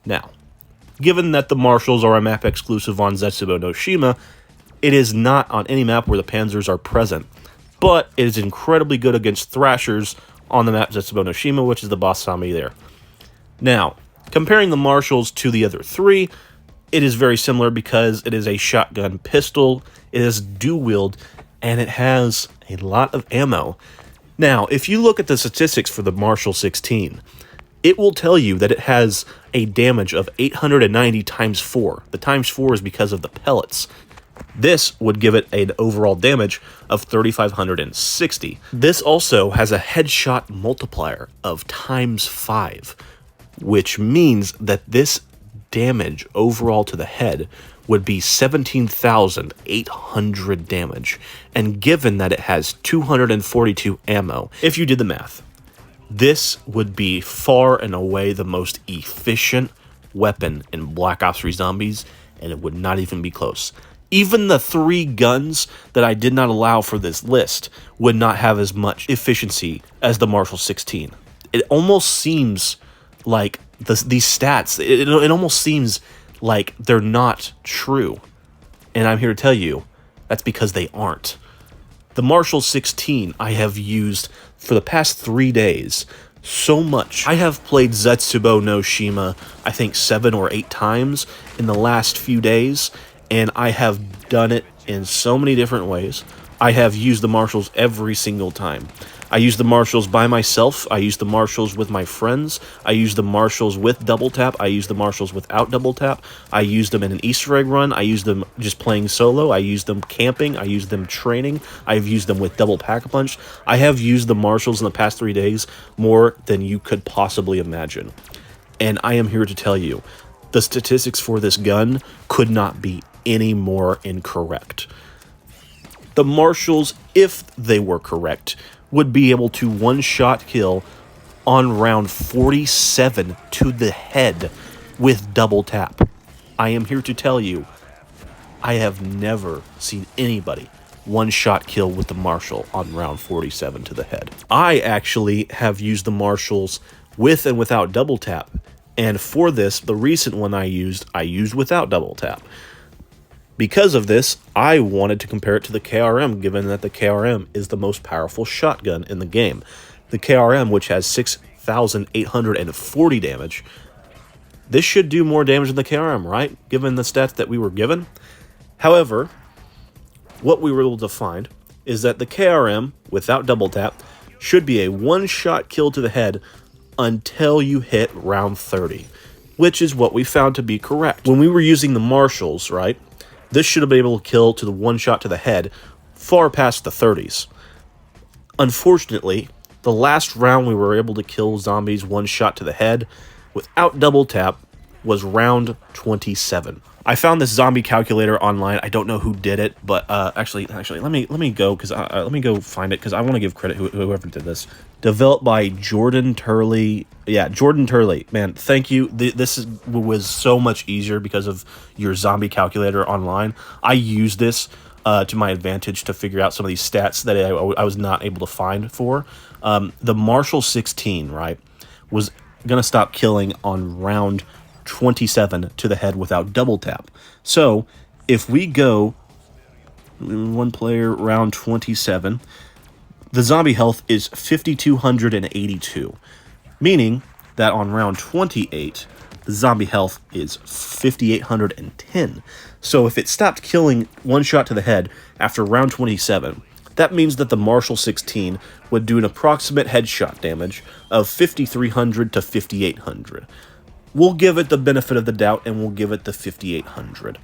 A: Now, given that the Marshals are a map exclusive on Zetsubo no Shima, it is not on any map where the Panzers are present, but it is incredibly good against Thrashers on the map Zetsubo no Shima, which is the boss zombie there. Now, comparing the Marshals to the other 3, it is very similar because it is a shotgun pistol, it is dual-wield, and it has a lot of ammo. Now, if you look at the statistics for the Marshal 16, it will tell you that it has a damage of 890 times 4. The times 4 is because of the pellets. This would give it an overall damage of 3,560. This also has a headshot multiplier of times 5, which means that this damage overall to the head would be 17,800 damage. And given that it has 242 ammo, if you did the math, this would be far and away the most efficient weapon in Black Ops 3 Zombies, and it would not even be close. Even the 3 guns that I did not allow for this list would not have as much efficiency as the Marshall 16. It almost seems like these stats, it almost seems like they're not true. And I'm here to tell you, that's because they aren't. The Marshall 16 I have used for the past 3 days so much. I have played Zetsubo no Shima, I think 7 or 8 times in the last few days, and I have done it in so many different ways. I have used the Marshalls every single time. I use the Marshalls by myself. I use the Marshalls with my friends. I use the Marshalls with double tap. I use the Marshalls without double tap. I use them in an Easter egg run. I use them just playing solo. I use them camping. I use them training. I've used them with double pack-a-punch. I have used the Marshalls in the past 3 days more than you could possibly imagine. And I am here to tell you, the statistics for this gun could not be any more incorrect. The Marshalls, if they were correct, would be able to one-shot kill on round 47 to the head with double tap. I am here to tell you, I have never seen anybody one-shot kill with the Marshall on round 47 to the head. I actually have used the Marshalls with and without double tap, and for this, the recent one I used without double tap. Because of this, I wanted to compare it to the KRM, given that the KRM is the most powerful shotgun in the game. The KRM, which has 6,840 damage, this should do more damage than the KRM, right? Given the stats that we were given. However, what we were able to find is that the KRM, without double tap, should be a one-shot kill to the head until you hit round 30, which is what we found to be correct. When we were using the Marshalls, right? This should have been able to kill to the one shot to the head far past the 30s. Unfortunately, the last round we were able to kill zombies one shot to the head without double tap was round 27. I found this zombie calculator online. I don't know who did it, but actually, let me go let me go find it because I want to give credit whoever did this. Developed by Jordan Turley. Yeah, Jordan Turley. Man, thank you. This was so much easier because of your zombie calculator online. I use this to my advantage to figure out some of these stats that I was not able to find for. The Marshall 16, right, was going to stop killing on round 27 to the head without double tap. So if we go one player round 27, the zombie health is 5,282, meaning that on round 28, the zombie health is 5,810. So if it stopped killing one shot to the head after round 27, that means that the Marshall 16 would do an approximate headshot damage of 5,300 to 5,800. We'll give it the benefit of the doubt, and we'll give it the 5,800,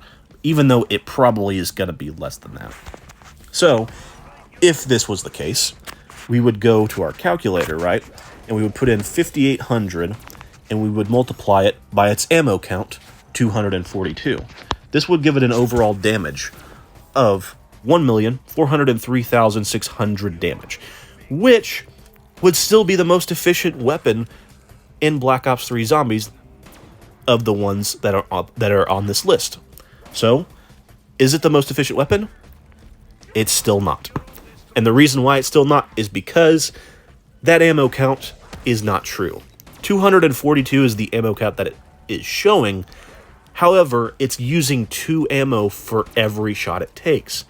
A: even though it probably is going to be less than that. So, if this was the case, we would go to our calculator, right? And we would put in 5,800, and we would multiply it by its ammo count, 242. This would give it an overall damage of 1,403,600 damage, which would still be the most efficient weapon in Black Ops 3 Zombies of the ones that are on this list. So, is it the most efficient weapon? It's still not. And the reason why it's still not is because that ammo count is not true. 242 is the ammo count that it is showing. However, it's using 2 ammo for every shot it takes,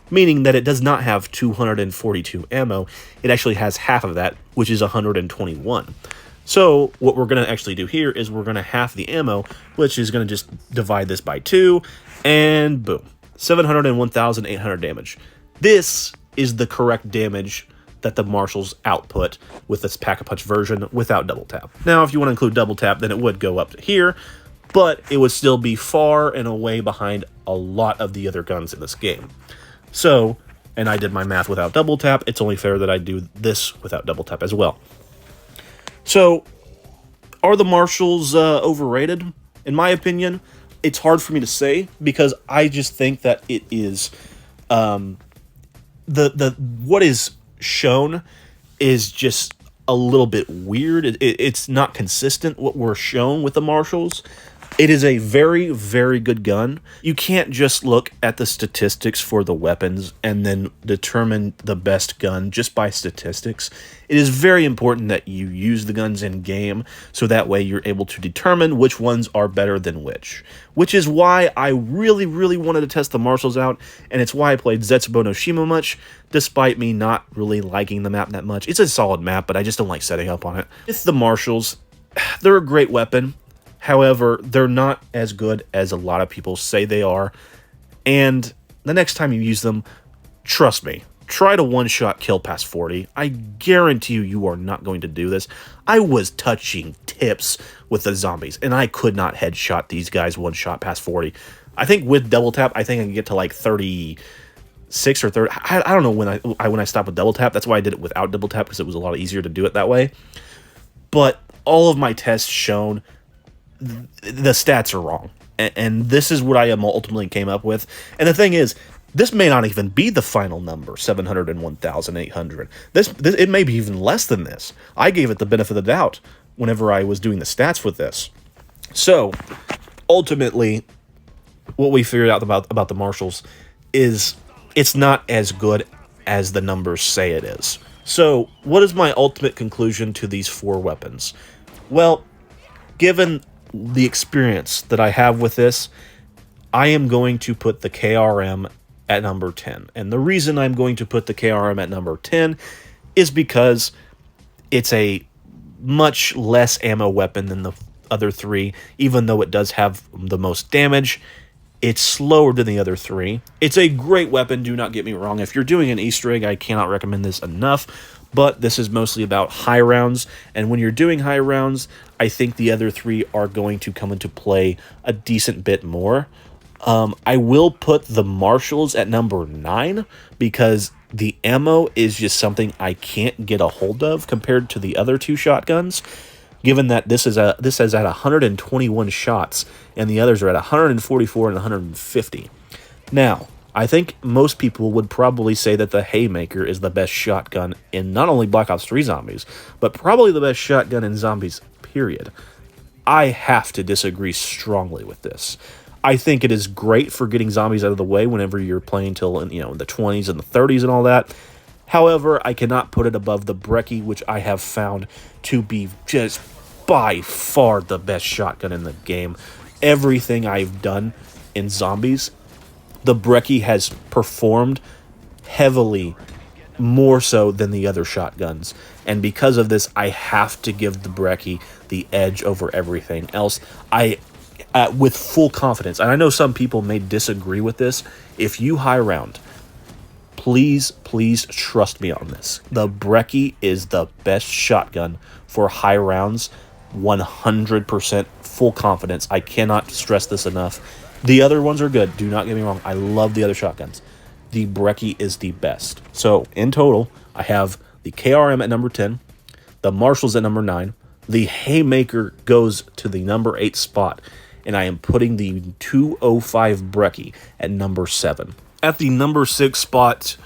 A: meaning that it does not have 242 ammo. It actually has half of that, which is 121. So what we're going to actually do here is we're going to half the ammo, which is going to just divide this by 2, and boom, 701,800 damage. This is the correct damage that the Marshalls output with this pack-a-punch version without double tap. Now, if you want to include double tap, then it would go up to here, but it would still be far and away behind a lot of the other guns in this game. So, and I did my math without double tap, it's only fair that I do this without double tap as well. So, are the Marshalls overrated? In my opinion, it's hard for me to say because I just think that it is the what is shown is just a little bit weird. It's not consistent what we're shown with the Marshalls. It is a very, very good gun. You can't just look at the statistics for the weapons and then determine the best gun just by statistics. It is very important that you use the guns in game so that way you're able to determine which ones are better than which is why I really, really wanted to test the Marshalls out, and it's why I played Zetsubo no Shima much, despite me not really liking the map that much. It's a solid map, but I just don't like setting up on it. With the Marshalls, they're a great weapon. However, they're not as good as a lot of people say they are, and the next time you use them, trust me, try to one-shot kill past 40. I guarantee you are not going to do this. I was touching tips with the zombies, and I could not headshot these guys one-shot past 40. I think with double tap, I think I can get to like 36 or 30. I don't know when I stopped with double tap. That's why I did it without double tap, because it was a lot easier to do it that way. But all of my tests shown the stats are wrong, and this is what I ultimately came up with. And the thing is, this may not even be the final number, 701,800. It may be even less than this. I gave it the benefit of the doubt whenever I was doing the stats with this. So ultimately, what we figured out about the Marshalls is it's not as good as the numbers say it is. So what is my ultimate conclusion to these 4 weapons? Well, given the experience that I have with this, I am going to put the KRM at number 10. And the reason I'm going to put the KRM at number 10 is because it's a much less ammo weapon than the other 3, even though it does have the most damage. It's slower than the other 3. It's a great weapon, do not get me wrong. If you're doing an Easter egg, I cannot recommend this enough. But this is mostly about high rounds, and when you're doing high rounds, I think the other 3 are going to come into play a decent bit more. I will put the Marshalls at number 9, because the ammo is just something I can't get a hold of compared to the other 2 shotguns, given that this is at 121 shots, and the others are at 144 and 150. Now, I think most people would probably say that the Haymaker is the best shotgun in not only Black Ops 3 Zombies, but probably the best shotgun in Zombies, period. I have to disagree strongly with this. I think it is great for getting zombies out of the way whenever you're playing till in the 20s and the 30s and all that. However, I cannot put it above the Brecci, which I have found to be just by far the best shotgun in the game. Everything I've done in Zombies, the Brecci has performed heavily more so than the other shotguns. And because of this, I have to give the Brecci the edge over everything else. With full confidence, and I know some people may disagree with this, if you high round, please trust me on this. The Brecci is the best shotgun for high rounds, 100% full confidence. I cannot stress this enough. The other ones are good, do not get me wrong. I love the other shotguns. The Brecci is the best. So, in total, I have the KRM at number 10, the Marshalls at number 9, the Haymaker goes to the number 8 spot, and I am putting the 205 Brecci at number 7. At the number 6 spot,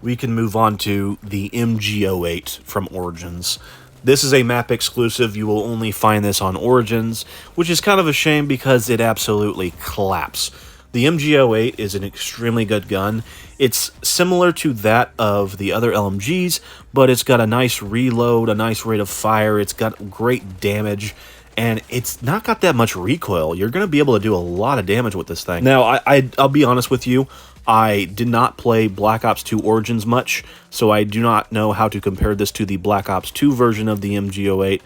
A: we can move on to the MG08 from Origins. This is a map exclusive. You will only find this on Origins, which is kind of a shame because it absolutely claps. The MG08 is an extremely good gun. It's similar to that of the other LMGs, but it's got a nice reload, a nice rate of fire, it's got great damage, and it's not got that much recoil. You're going to be able to do a lot of damage with this thing. Now, I'll be honest with you, I did not play Black Ops 2 Origins much, so I do not know how to compare this to the Black Ops 2 version of the MG08,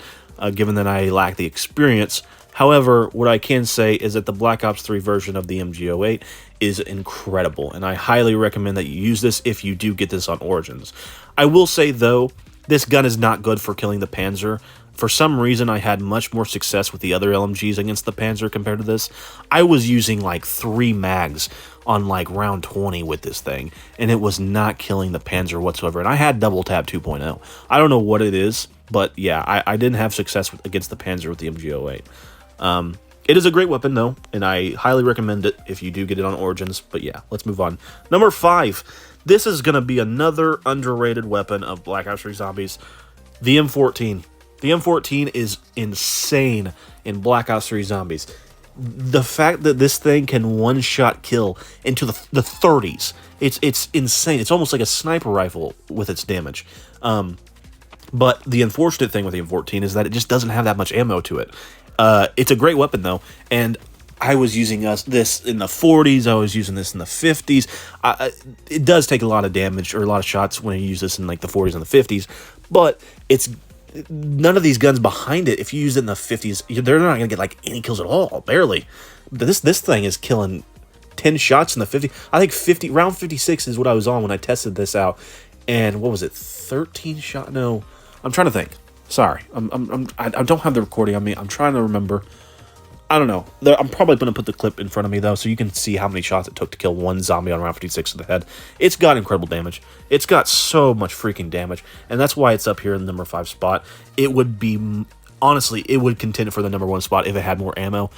A: given that I lack the experience. However, what I can say is that the Black Ops 3 version of the MG08 is incredible, and I highly recommend that you use this if you do get this on Origins. I will say, though, this gun is not good for killing the Panzer. For some reason, I had much more success with the other LMGs against the Panzer compared to this. I was using like 3 mags on like round 20 with this thing, and it was not killing the Panzer whatsoever. And I had double tap 2.0. I don't know what it is, but yeah, I didn't have success against the Panzer with the MG08. It is a great weapon, though, and I highly recommend it if you do get it on Origins. But yeah, let's move on. Number 5. This is going to be another underrated weapon of Black Ops 3 Zombies, the M14. The M14 is insane in Black Ops 3 Zombies. The fact that this thing can one-shot kill into the 30s, it's insane. It's almost like a sniper rifle with its damage. But the unfortunate thing with the M14 is that it just doesn't have that much ammo to it. It's a great weapon, though, and I was using this in the 40s, I was using this in the 50s. It does take a lot of damage, or a lot of shots when you use this in, like, the 40s and the 50s, but it's none of these guns behind it, if you use it in the 50s, they're not going to get, like, any kills at all, barely. This thing is killing 10 shots in the 50. I think round 56 is what I was on when I tested this out, and what was it, 13 shot? No, I'm trying to think. Sorry, I don't have the recording on me. I'm trying to remember. I don't know. I'm probably going to put the clip in front of me, though, so you can see how many shots it took to kill one zombie on round 56 to the head. It's got incredible damage. It's got so much freaking damage, and that's why it's up here in the number 5 spot. It would be, honestly, it would contend for the number 1 spot if it had more ammo,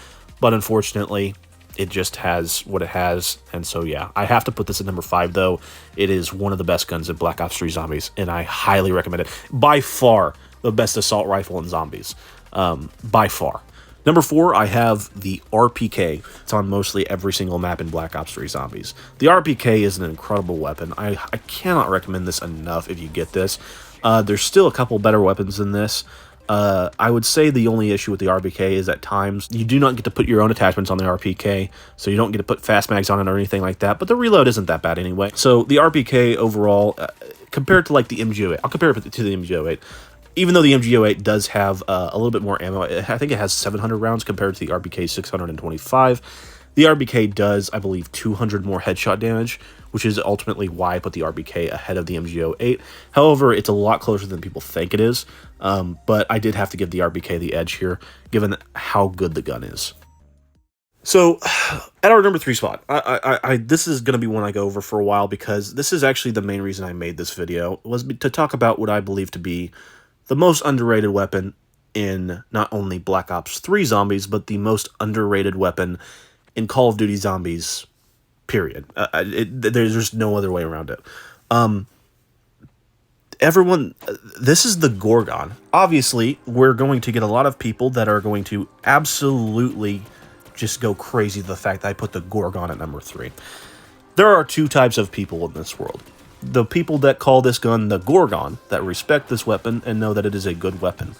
A: but unfortunately, it just has what it has, and so yeah, I have to put this at number 5, though. It is one of the best guns in Black Ops 3 Zombies, and I highly recommend it. By far, the best assault rifle in Zombies. By far. Number 4, I have the RPK. It's on mostly every single map in Black Ops 3 Zombies. The RPK is an incredible weapon. I cannot recommend this enough if you get this. There's still a couple better weapons than this. I would say the only issue with the RPK is at times you do not get to put your own attachments on the RPK, so you don't get to put fast mags on it or anything like that, but the reload isn't that bad anyway. So the RPK overall, compared to like the MG08, I'll compare it to the MG08. Even though the MG08 does have a little bit more ammo, I think it has 700 rounds compared to the RPK 625. The RPK does, I believe, 200 more headshot damage, which is ultimately why I put the RPK ahead of the MG08. However, it's a lot closer than people think it is, but I did have to give the RPK the edge here, given how good the gun is. So, at our number 3 spot, this is going to be one I go over for a while, because this is actually the main reason I made this video, was to talk about what I believe to be the most underrated weapon in not only Black Ops 3 Zombies, but the most underrated weapon in Call of Duty Zombies, period. There's no other way around it. This is the Gorgon. Obviously, we're going to get a lot of people that are going to absolutely just go crazy the fact that I put the Gorgon at number 3. There are 2 types of people in this world. The people that call this gun the Gorgon, that respect this weapon and know that it is a good weapon.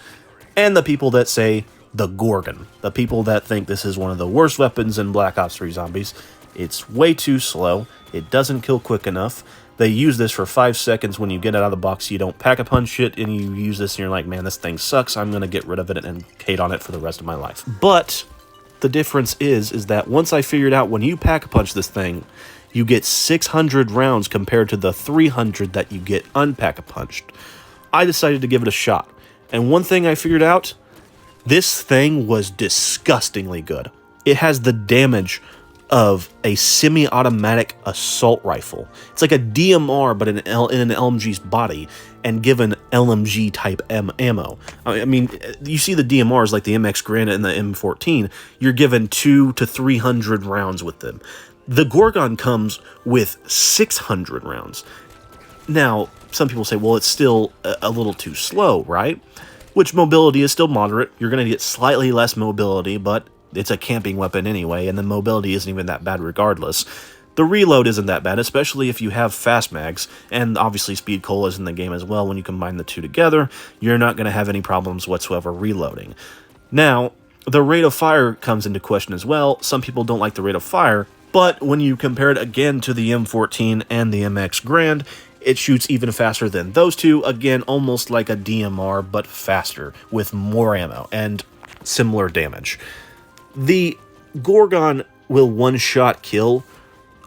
A: And the people that say the Gorgon, the people that think this is one of the worst weapons in Black Ops 3 Zombies. It's way too slow, it doesn't kill quick enough, they use this for 5 seconds when you get it out of the box, you don't pack-a-punch it, and you use this and you're like, man, this thing sucks, I'm going to get rid of it and hate on it for the rest of my life. But the difference is that once I figured out when you pack-a-punch this thing, you get 600 rounds compared to the 300 that you get unpack-a-punched. I decided to give it a shot. And one thing I figured out, this thing was disgustingly good. It has the damage of a semi-automatic assault rifle. It's like a DMR, but in an LMG's body, and given LMG-type ammo. I mean, you see the DMRs like the MX Garand and the M14, you're given 200 to 300 rounds with them. The Gorgon comes with 600 rounds. Now, some people say, well, it's still a little too slow, right? Which mobility is still moderate. You're going to get slightly less mobility, but it's a camping weapon anyway, and the mobility isn't even that bad regardless. The reload isn't that bad, especially if you have fast mags, and obviously speed cola is in the game as well. When you combine the two together, you're not going to have any problems whatsoever reloading. Now, the rate of fire comes into question as well. Some people don't like the rate of fire, but when you compare it again to the M14 and the MX Garand, it shoots even faster than those two. Again, almost like a DMR, but faster, with more ammo and similar damage. The Gorgon will one-shot kill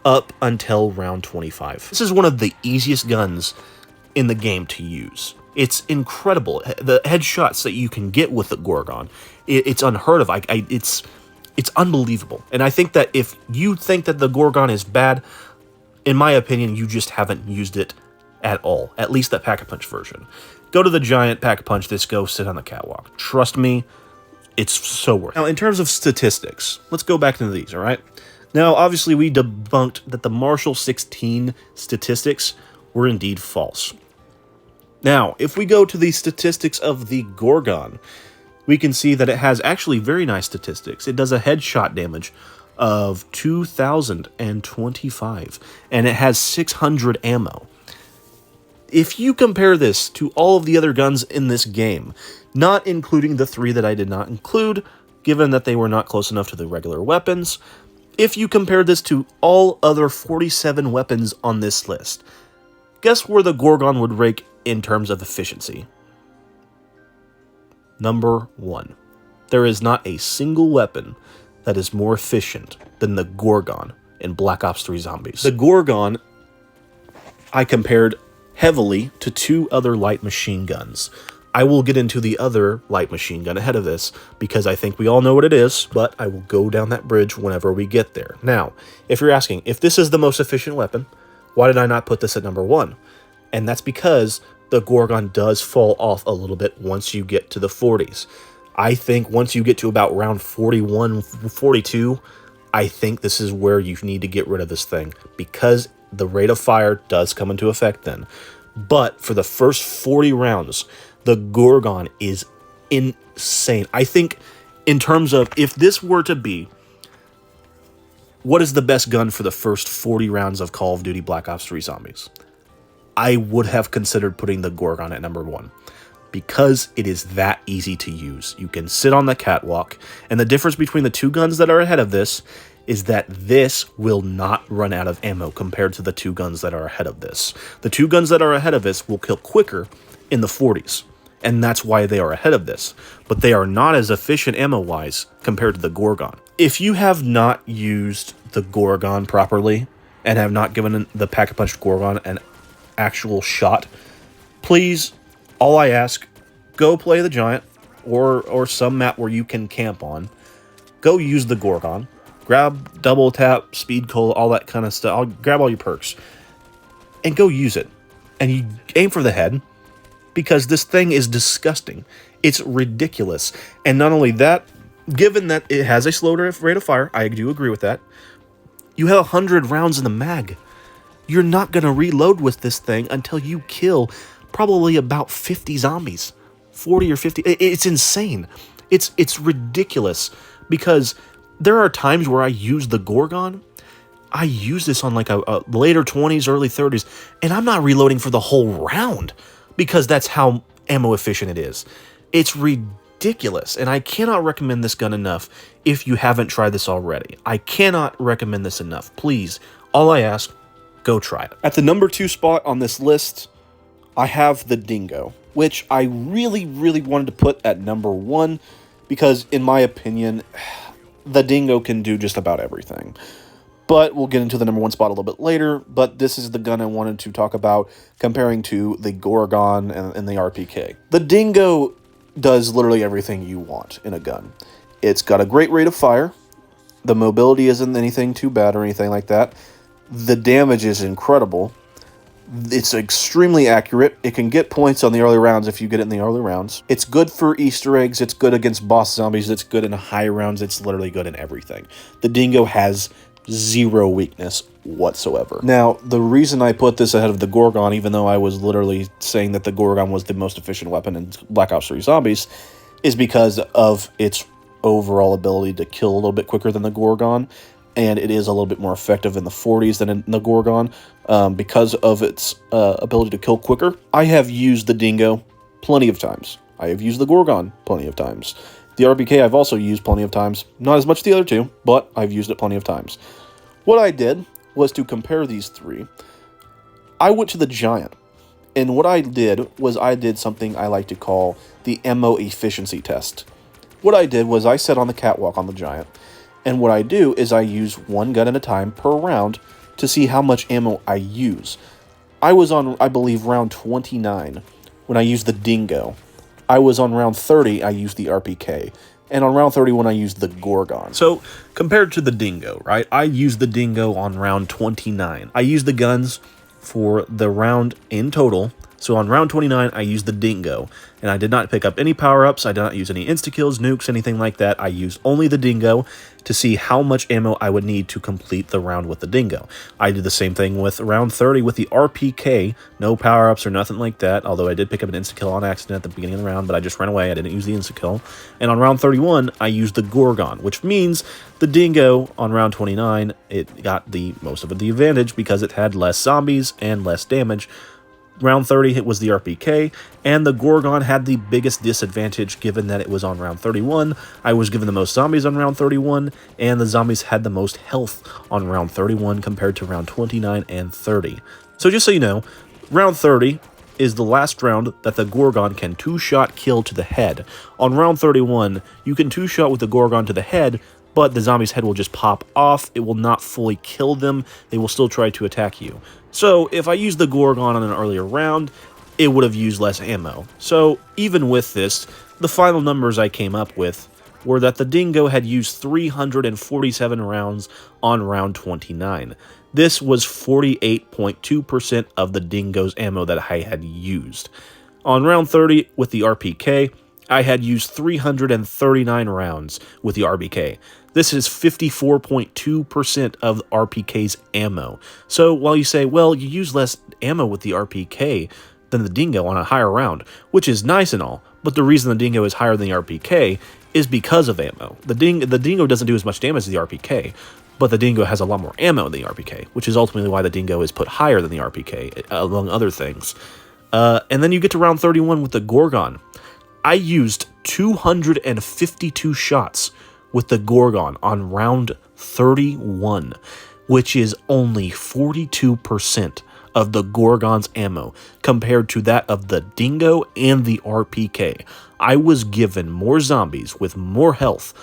A: up until round 25. This is one of the easiest guns in the game to use. It's incredible. The headshots that you can get with the Gorgon, it's unheard of. It's unbelievable. And I think that if you think that the Gorgon is bad, in my opinion, you just haven't used it at all. At least that Pack-a-Punch version. Go to the Giant, Pack-a-Punch this, go sit on the catwalk. Trust me, It's so worth it. Now, in terms of statistics, let's go back into these, all right? Now, obviously, we debunked that the Marshall 16 statistics were indeed false. Now, if we go to the statistics of the Gorgon, we can see that it has actually very nice statistics. It does a headshot damage of 2,025, and it has 600 ammo. If you compare this to all of the other guns in this game, not including the 3 that I did not include, given that they were not close enough to the regular weapons, if you compare this to all other 47 weapons on this list, guess where the Gorgon would rank in terms of efficiency? Number 1. There is not a single weapon that is more efficient than the Gorgon in Black Ops 3 Zombies. The Gorgon, I compared heavily to 2 other light machine guns. I will get into the other light machine gun ahead of this because I think we all know what it is, but I will go down that bridge whenever we get there. Now, if you're asking, if this is the most efficient weapon, why did I not put this at number 1? And that's because the Gorgon does fall off a little bit once you get to the 40s. I think once you get to about round 41, 42, I think this is where you need to get rid of this thing because the rate of fire does come into effect then. But for the first 40 rounds, the Gorgon is insane. I think in terms of if this were to be what is the best gun for the first 40 rounds of Call of Duty Black Ops 3 Zombies, I would have considered putting the Gorgon at number 1 because it is that easy to use. You can sit on the catwalk, and the difference between the 2 guns that are ahead of this is that this will not run out of ammo compared to the 2 guns that are ahead of this. The 2 guns that are ahead of this will kill quicker in the 40s, and that's why they are ahead of this. But they are not as efficient ammo-wise compared to the Gorgon. If you have not used the Gorgon properly and have not given the Pack-a-Punch Gorgon an actual shot, please, all I ask, go play the Giant or some map where you can camp on. Go use the Gorgon. Grab double tap, speed cola, all that kind of stuff. I'll grab all your perks and go use it. And you aim for the head because this thing is disgusting. It's ridiculous. And not only that, given that it has a slow rate of fire, I do agree with that. You have 100 rounds in the mag. You're not going to reload with this thing until you kill probably about 50 zombies. 40 or 50. It's insane. It's ridiculous because there are times where I use the Gorgon. I use this on like a later 20s, early 30s, and I'm not reloading for the whole round because that's how ammo efficient it is. It's ridiculous, and I cannot recommend this gun enough if you haven't tried this already. I cannot recommend this enough. Please, all I ask, go try it. At the number 2 spot on this list, I have the Dingo, which I really, really wanted to put at number 1 because, in my opinion, the Dingo can do just about everything. But we'll get into the number 1 spot a little bit later, but this is the gun I wanted to talk about comparing to the Gorgon and the RPK. The Dingo does literally everything you want in a gun. It's got a great rate of fire. The mobility isn't anything too bad or anything like that. The damage is incredible. It's extremely accurate. It can get points on the early rounds if you get it in the early rounds. It's good for Easter eggs. It's good against boss zombies. It's good in high rounds. It's literally good in everything. The Dingo has zero weakness whatsoever. Now, the reason I put this ahead of the Gorgon, even though I was literally saying that the Gorgon was the most efficient weapon in Black Ops 3 Zombies, is because of its overall ability to kill a little bit quicker than the Gorgon, and it is a little bit more effective in the 40s than in the Gorgon. Because of its ability to kill quicker, I have used the Dingo plenty of times. I have used the Gorgon plenty of times. The RPK I've also used plenty of times. Not as much as the other 2, but I've used it plenty of times. What I did was to compare these 3. I went to the Giant, and what I did was I did something I like to call the ammo efficiency test. What I did was I sat on the catwalk on the Giant, and what I do is I use 1 gun at a time per round to see how much ammo I use. I was on, I believe, round 29 when I used the Dingo. I was on round 30, I used the RPK. And on round 31, I used the Gorgon. So, compared to the Dingo, right? I used the Dingo on round 29. I used the guns for the round in total So on round 29, I used the Dingo, and I did not pick up any power-ups, I did not use any insta-kills, nukes, anything like that. I used only the Dingo to see how much ammo I would need to complete the round with the Dingo. I did the same thing with round 30 with the RPK, no power-ups or nothing like that, although I did pick up an insta-kill on accident at the beginning of the round, but I just ran away, I didn't use the insta-kill. And on round 31, I used the Gorgon, which means the Dingo on round 29, it got the most of the advantage because it had less zombies and less damage. Round 30 it was the RPK, and the Gorgon had the biggest disadvantage given that it was on round 31. I was given the most zombies on round 31, and the zombies had the most health on round 31 compared to round 29 and 30. So just so you know, round 30 is the last round that the Gorgon can two-shot kill to the head. On round 31, you can two-shot with the Gorgon to the head, but the zombie's head will just pop off. It will not fully kill them. They will still try to attack you. So if I used the Gorgon on an earlier round, it would have used less ammo. So even with this, the final numbers I came up with were that the Dingo had used 347 rounds on round 29. This was 48.2% of the Dingo's ammo that I had used. On round 30 with the RPK, I had used 339 rounds with the RPK. This is 54.2% of RPK's ammo. So while you say, well, you use less ammo with the RPK than the Dingo on a higher round, which is nice and all, but the reason the Dingo is higher than the RPK is because of ammo. The Dingo doesn't do as much damage as the RPK, but the Dingo has a lot more ammo than the RPK, which is ultimately why the Dingo is put higher than the RPK, among other things. And then you get to round 31 with the Gorgon. I used 252 shots with the Gorgon on round 31, which is only 42% of the Gorgon's ammo compared to that of the Dingo and the RPK. I was given more zombies with more health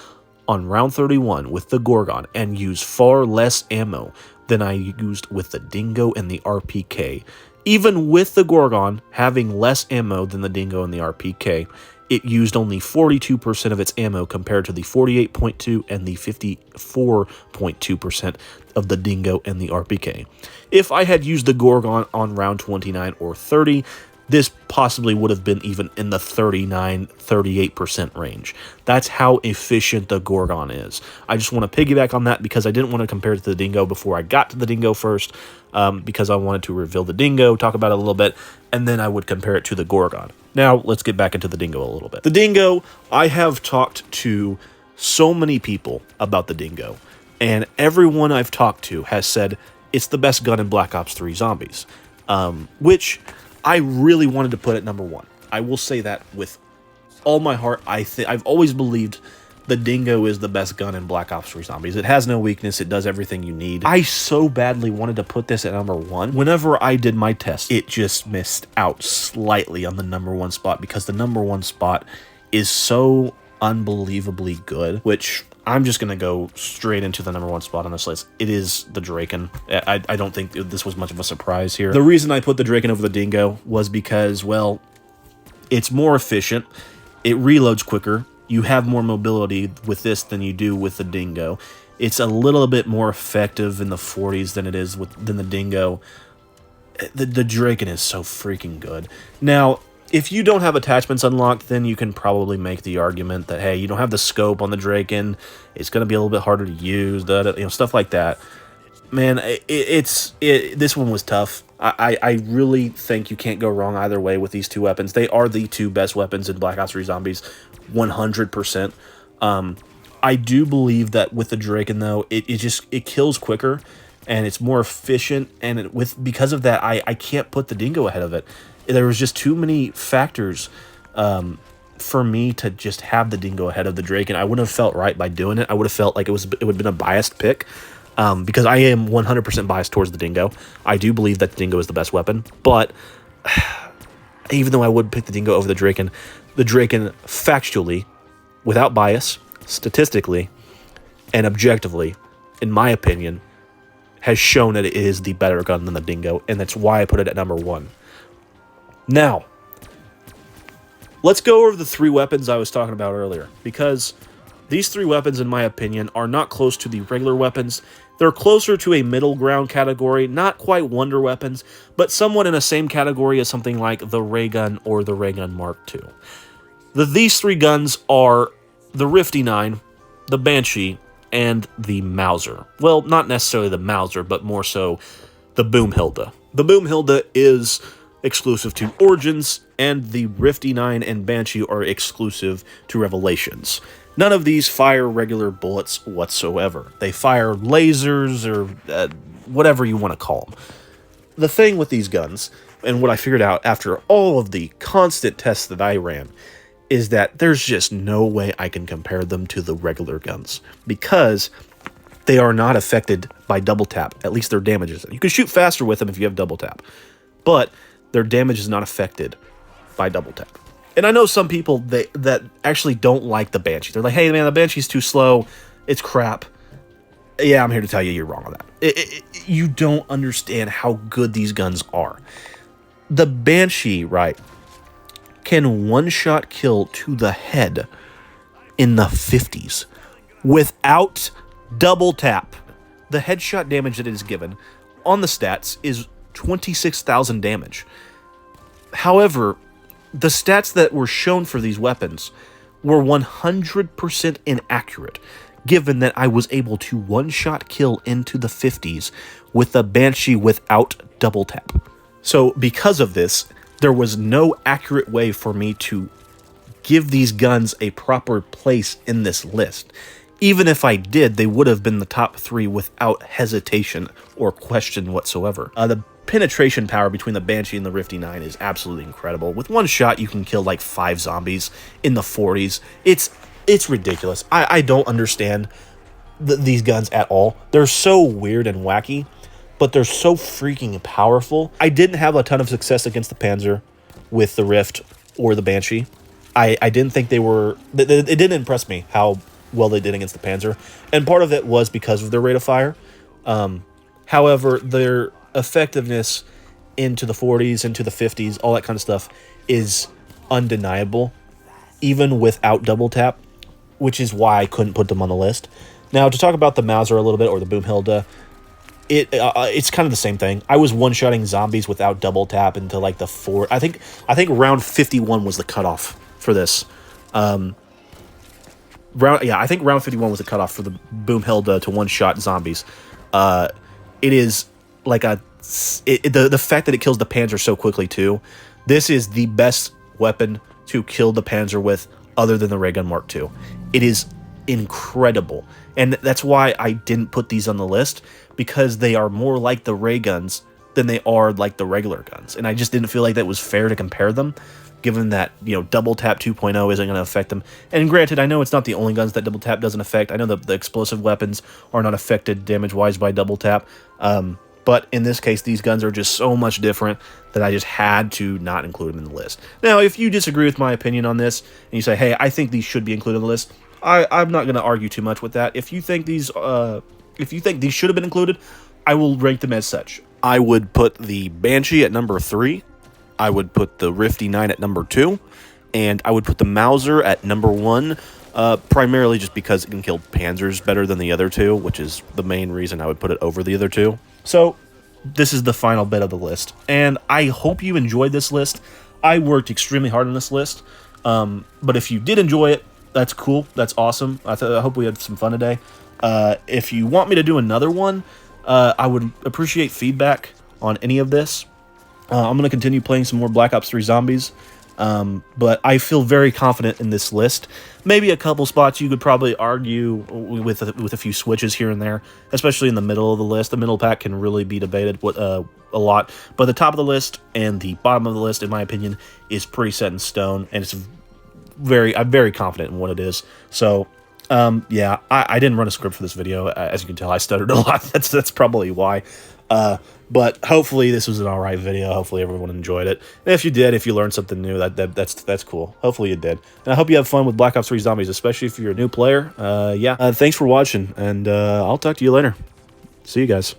A: on round 31 with the Gorgon and used far less ammo than I used with the Dingo and the RPK. Even with the Gorgon having less ammo than the Dingo and the RPK, it used only 42% of its ammo compared to the 48.2% and the 54.2% of the Dingo and the RPK. If I had used the Gorgon on round 29 or 30, this possibly would have been even in the 39-38% range. That's how efficient the Gorgon is. I just want to piggyback on that because I didn't want to compare it to the Dingo before I got to the Dingo first, because I wanted to reveal the Dingo, talk about it a little bit, and then I would compare it to the Gorgon. Now, let's get back into the Dingo a little bit. The Dingo, I have talked to so many people about the Dingo, and everyone I've talked to has said it's the best gun in Black Ops 3 Zombies, which I really wanted to put at number 1. I will say that with all my heart. I've always believed the Dingo is the best gun in Black Ops 3 Zombies. It has no weakness. It does everything you need. I so badly wanted to put this at number 1. Whenever I did my test, it just missed out slightly on the number 1 spot because the number 1 spot is so unbelievably good, which I'm just going to go straight into the number 1 spot on this list. It is the Draken. I don't think this was much of a surprise here. The reason I put the Draken over the Dingo was because, well, it's more efficient. It reloads quicker. You have more mobility with this than you do with the Dingo. It's a little bit more effective in the 40s than it is than the Dingo. The Draken is so freaking good. Now, if you don't have attachments unlocked, then you can probably make the argument that, hey, you don't have the scope on the Draken, it's going to be a little bit harder to use, stuff like that. Man, this one was tough. I really think you can't go wrong either way with these two weapons. They are the two best weapons in Black Ops 3 Zombies, 100%. I do believe that with the Draken, though, it kills quicker, and it's more efficient, and because of that, I can't put the Dingo ahead of it. There was just too many factors for me to just have the Dingo ahead of the Draken. I wouldn't have felt right by doing it. I would have felt like it would have been a biased pick, because I am 100% biased towards the Dingo. I do believe that the Dingo is the best weapon, but even though I would pick the Dingo over the Draken factually, without bias, statistically, and objectively, in my opinion, has shown that it is the better gun than the Dingo, and that's why I put it at number 1. Now, let's go over the 3 weapons I was talking about earlier, because these 3 weapons, in my opinion, are not close to the regular weapons. They're closer to a middle ground category, not quite wonder weapons, but somewhat in the same category as something like the ray gun or the ray gun Mark II. These three guns are the Rifty 9, the Banshee, and the Mauser. Well, not necessarily the Mauser, but more so the Boomhilda. The Boomhilda is exclusive to Origins, and the Rifty 9 and Banshee are exclusive to Revelations. None of these fire regular bullets whatsoever. They fire lasers or whatever you want to call them. The thing with these guns, and what I figured out after all of the constant tests that I ran, is that there's just no way I can compare them to the regular guns, because they are not affected by double tap. At least their damage isn't. You can shoot faster with them if you have double tap, but their damage is not affected by double tap. And I know some people that actually don't like the Banshee. They're like, hey man, the Banshee's too slow. It's crap. Yeah, I'm here to tell you you're wrong on that. You don't understand how good these guns are. The Banshee, right, can one-shot kill to the head in the 50s without double tap. The headshot damage that it is given on the stats is 26,000 damage. However, the stats that were shown for these weapons were 100% inaccurate, given that I was able to one-shot kill into the 50s with the Banshee without double tap. So because of this, there was no accurate way for me to give these guns a proper place in this list. Even if I did, they would have been the top 3 without hesitation or question whatsoever. The penetration power between the Banshee and the Rifty 9 is absolutely incredible. With one shot, you can kill like 5 zombies in the 40s. It's ridiculous. I don't understand these guns at all. They're so weird and wacky, but they're so freaking powerful. I didn't have a ton of success against the Panzer with the Rift or the Banshee. I didn't think they were... It didn't impress me how well they did against the Panzer, and part of it was because of their rate of fire. However, their effectiveness into the 40s, into the 50s, all that kind of stuff is undeniable, even without double tap, which is why I couldn't put them on the list. Now, to talk about the Mauser a little bit, or the Boomhilda, it's kind of the same thing. I was one-shotting zombies without double tap into like the 4... I think round 51 was the cutoff for this. I think round 51 was the cutoff for the Boomhilda to one-shot zombies. It is like the fact that it kills the Panzer so quickly too. This is the best weapon to kill the Panzer with, other than the ray gun Mark II. It is incredible, and that's why I didn't put these on the list, because they are more like the ray guns than they are like the regular guns, and I just didn't feel like that was fair to compare them, given that, you know, double tap 2.0 isn't going to affect them. And granted, I know it's not the only guns that double tap doesn't affect. I know the explosive weapons are not affected damage-wise by double tap, but in this case, these guns are just so much different that I just had to not include them in the list. Now, if you disagree with my opinion on this, and you say, hey, I think these should be included in the list, I'm not going to argue too much with that. If you think these should have been included, I will rank them as such. I would put the Banshee at number 3. I would put the Rifty 9 at number 2. And I would put the Mauser at number 1, primarily just because it can kill Panzers better than the other two, which is the main reason I would put it over the other two. So this is the final bit of the list, and I hope you enjoyed this list. I worked extremely hard on this list, but if you did enjoy it, that's cool. That's awesome. I hope we had some fun today. If you want me to do another one, I would appreciate feedback on any of this. I'm going to continue playing some more Black Ops 3 Zombies, but I feel very confident in this list. Maybe a couple spots you could probably argue with a few switches here and there, especially in the middle of the list. The middle pack can really be debated a lot, but the top of the list and the bottom of the list, in my opinion, is pretty set in stone, and I'm very confident in what it is. So yeah, I didn't run a script for this video. As you can tell, I stuttered a lot. That's probably why. But hopefully this was an alright video. Hopefully everyone enjoyed it. And if you did, if you learned something new, that's cool. Hopefully you did. And I hope you have fun with Black Ops 3 Zombies, especially if you're a new player. Yeah, thanks for watching, and I'll talk to you later. See you guys.